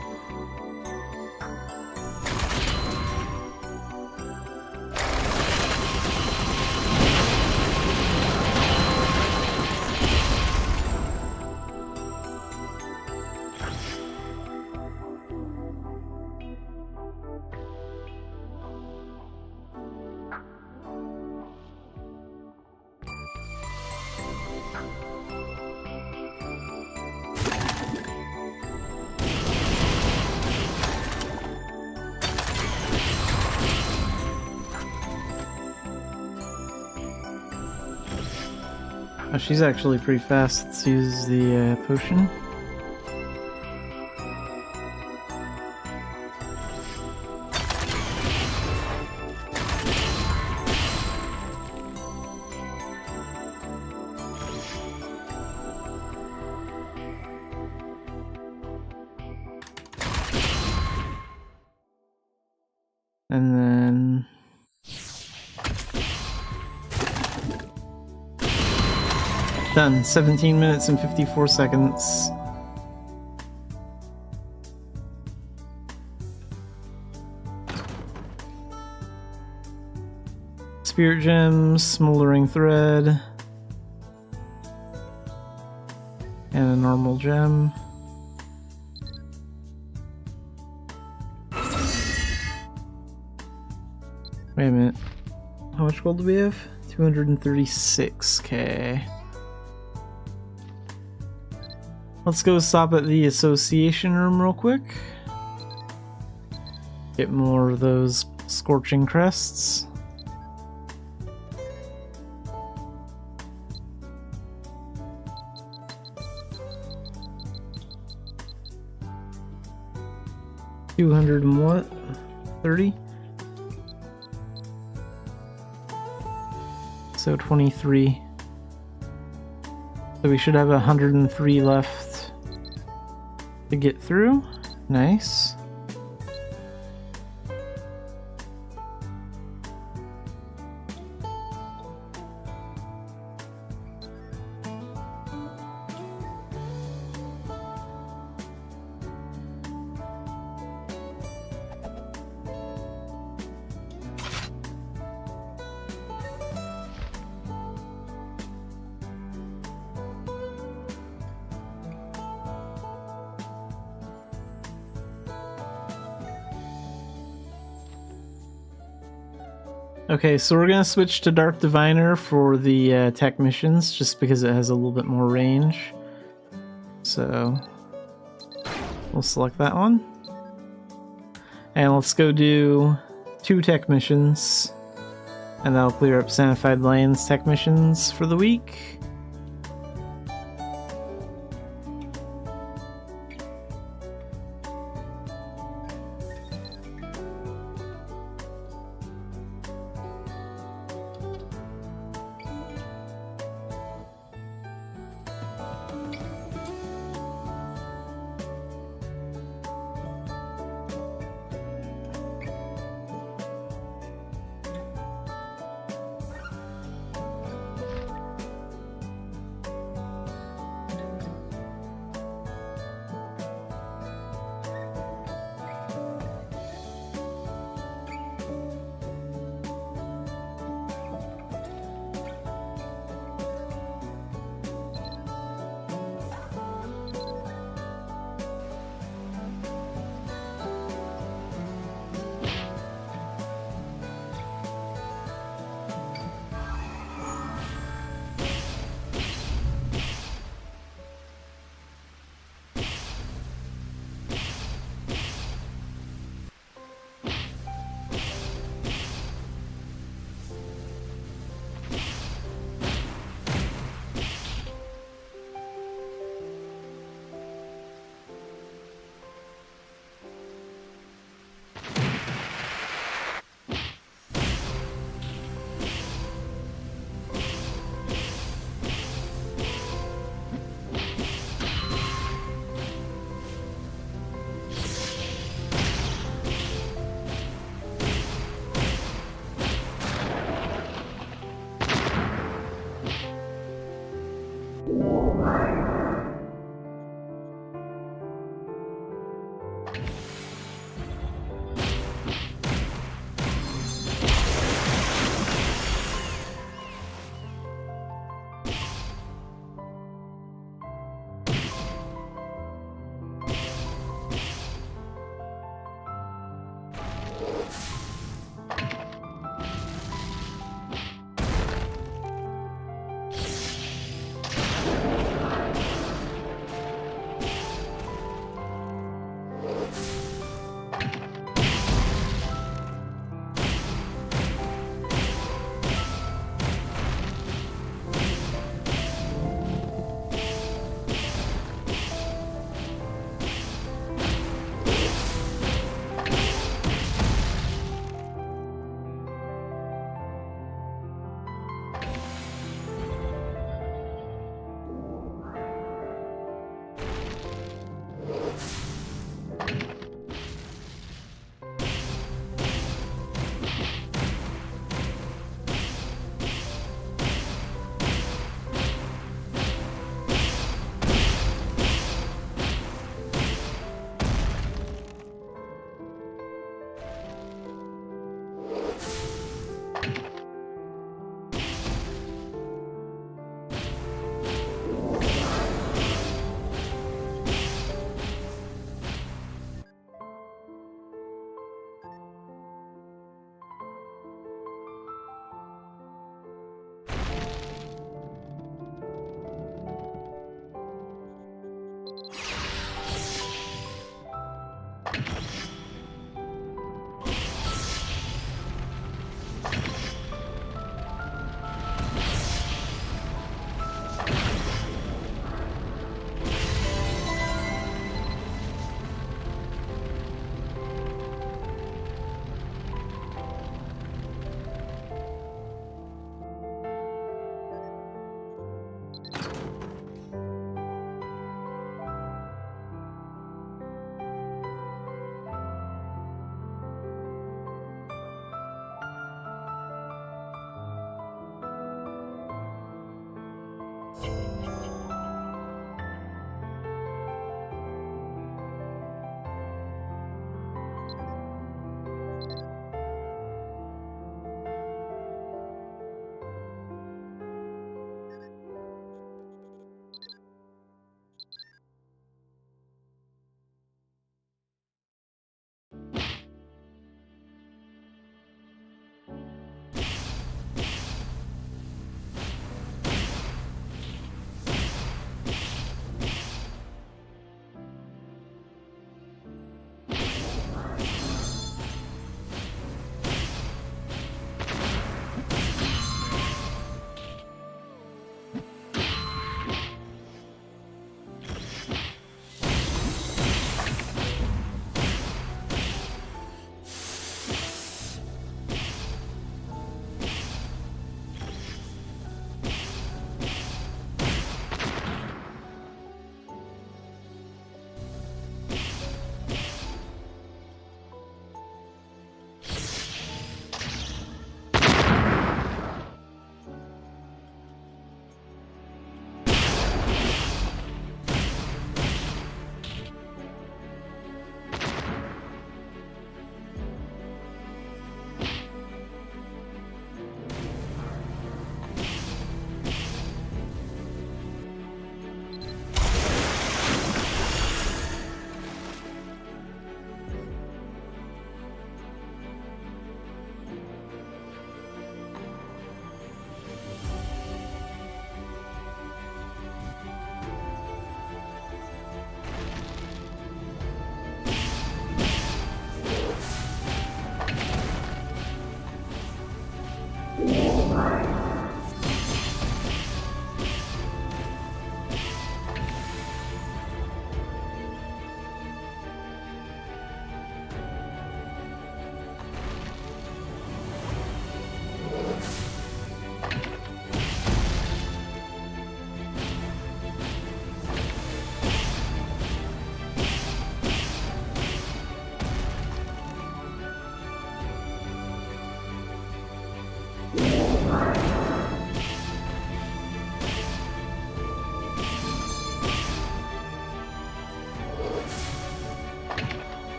Oh, she's actually pretty fast. Let's use the potion. And then done. 17 minutes and 54 seconds. Spirit gems, smoldering thread, and a normal gem. Wait a minute. How much gold do we have? 236k. Let's go stop at the association room real quick. Get more of those scorching crests. $200 and what? 30? So 23. So we should have 103 left to get through. Nice. Okay, so we're gonna switch to Dark Diviner for the tech missions, just because it has a little bit more range. So we'll select that one. And let's go do 2 tech missions. And that'll clear up Xanafiedlion's tech missions for the week.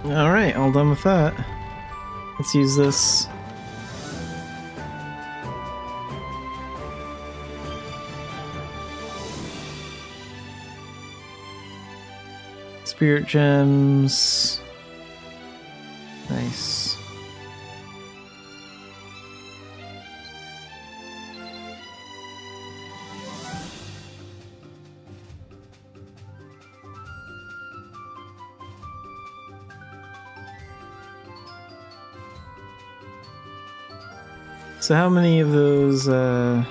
Alright, all done with that. Let's use this. Spirit gems. Nice. So how many of those do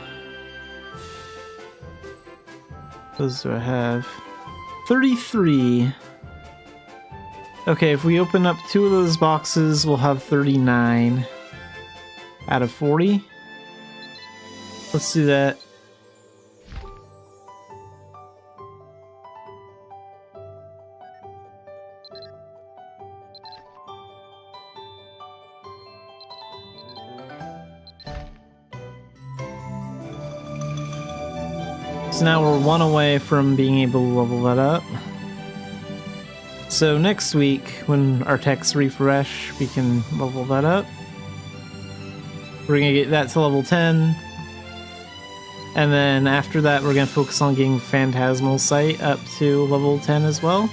I have? 33. Okay, if we open up 2 of those boxes, we'll have 39 out of 40. Let's do that. So now we're 1 away from being able to level that up. So next week, when our techs refresh, we can level that up. We're gonna get that to level 10. And then after that, we're gonna focus on getting Phantasmal Sight up to level 10 as well.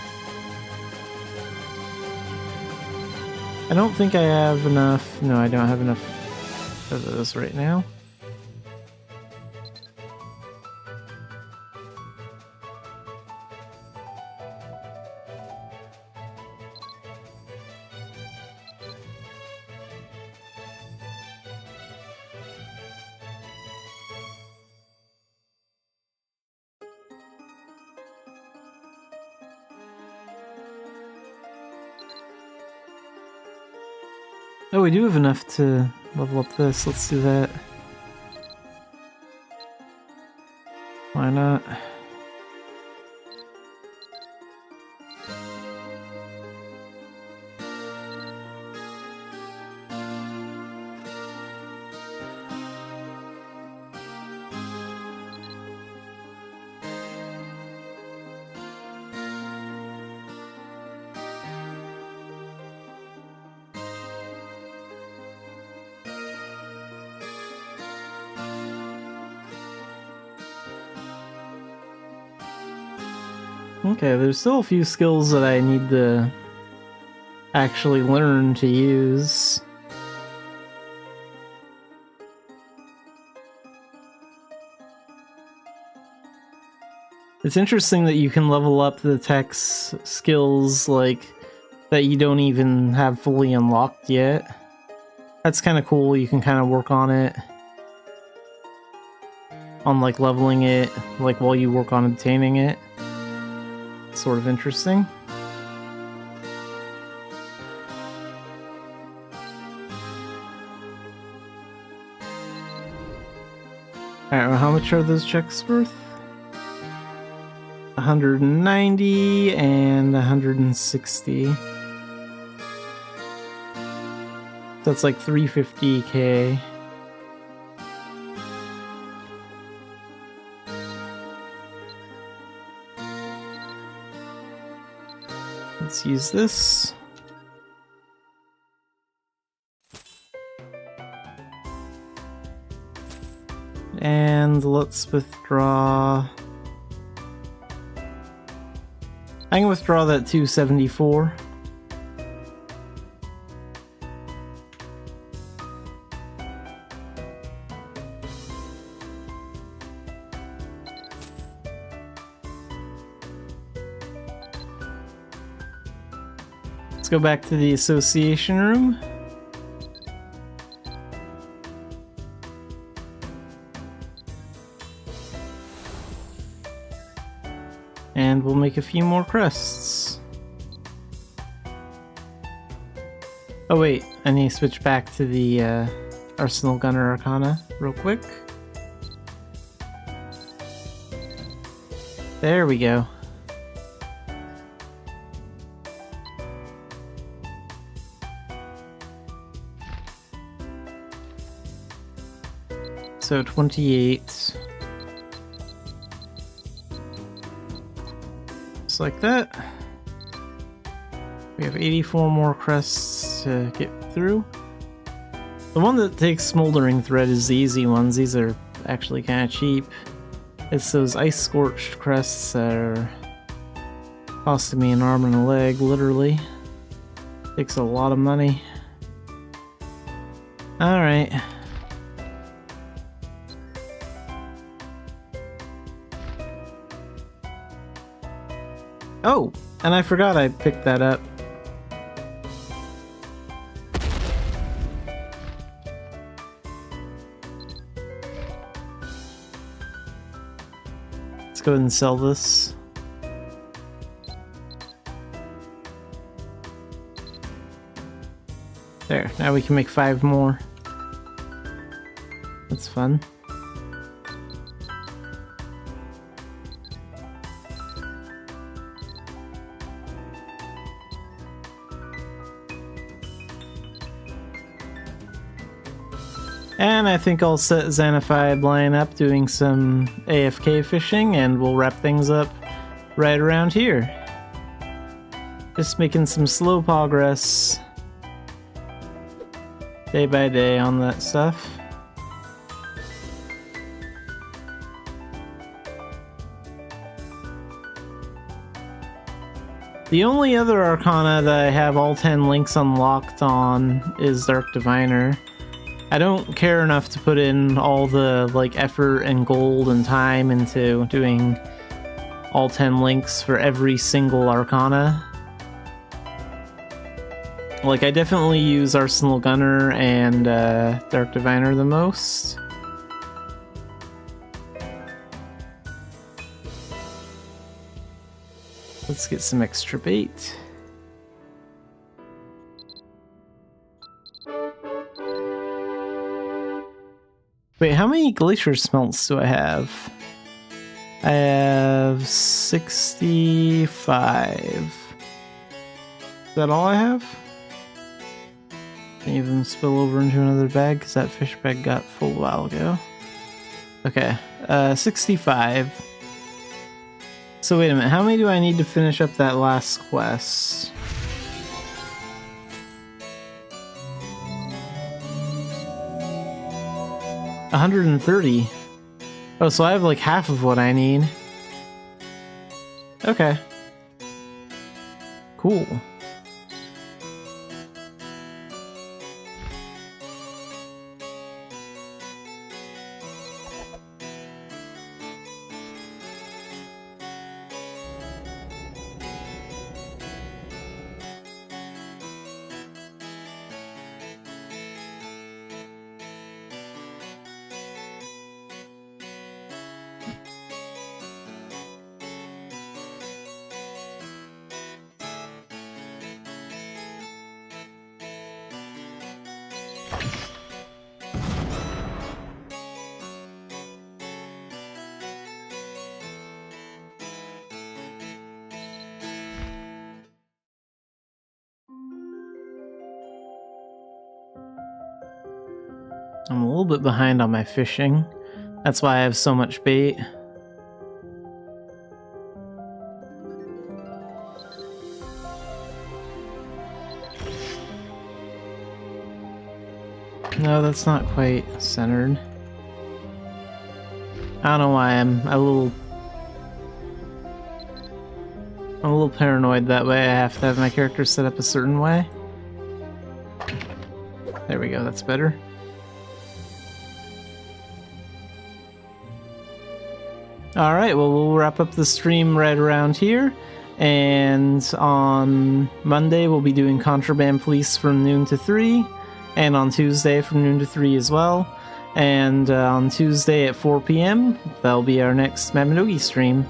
I don't think I have enough. No, I don't have enough of those right now. Oh, we do have enough to level up this. Let's do that. Why not? Okay, there's still a few skills that I need to actually learn to use. It's interesting that you can level up the tech's skills, like, that you don't even have fully unlocked yet. That's kind of cool. You can kind of work on it. On, like, leveling it, like, while you work on obtaining it. Sort of interesting. Alright, well, how much are those checks worth? 190 and 160. That's like 350k. Let's use this. And let's withdraw. I can withdraw that 274. Let's go back to the association room. And we'll make a few more crests. Oh wait, I need to switch back to the Arsenal Gunner Arcana real quick. There we go. So 28. Just like that. We have 84 more crests to get through. The one that takes Smoldering Thread is the easy ones. These are actually kind of cheap. It's those Ice Scorched crests that are costing me an arm and a leg, literally. Takes a lot of money. Alright. Oh, and I forgot I picked that up. Let's go ahead and sell this. There, now we can make 5 more. That's fun. And I think I'll set Xanafiedlion up doing some AFK fishing, and we'll wrap things up right around here. Just making some slow progress day by day on that stuff. The only other Arcana that I have all 10 links unlocked on is Dark Diviner. I don't care enough to put in all the effort and gold and time into doing all 10 links for every single Arcana. I definitely use Arsenal Gunner and Dark Diviner the most. Let's get some extra bait. Wait, how many glacier smelts do I have? I have 65. Is that all I have? Any of them spill over into another bag? Because that fish bag got full a while ago. Okay, 65. So wait a minute, how many do I need to finish up that last quest? $130. Oh, so I have half of what I need. Okay. Cool. I'm a little bit behind on my fishing. That's why I have so much bait. No, that's not quite centered. I don't know why I'm a little paranoid that way. I have to have my character set up a certain way. There we go, that's better. Alright, well, we'll wrap up the stream right around here. And on Monday, we'll be doing Contraband Police from noon to 3. And on Tuesday from noon to 3 as well. And on Tuesday at 4 p.m., that'll be our next Mabinogi stream.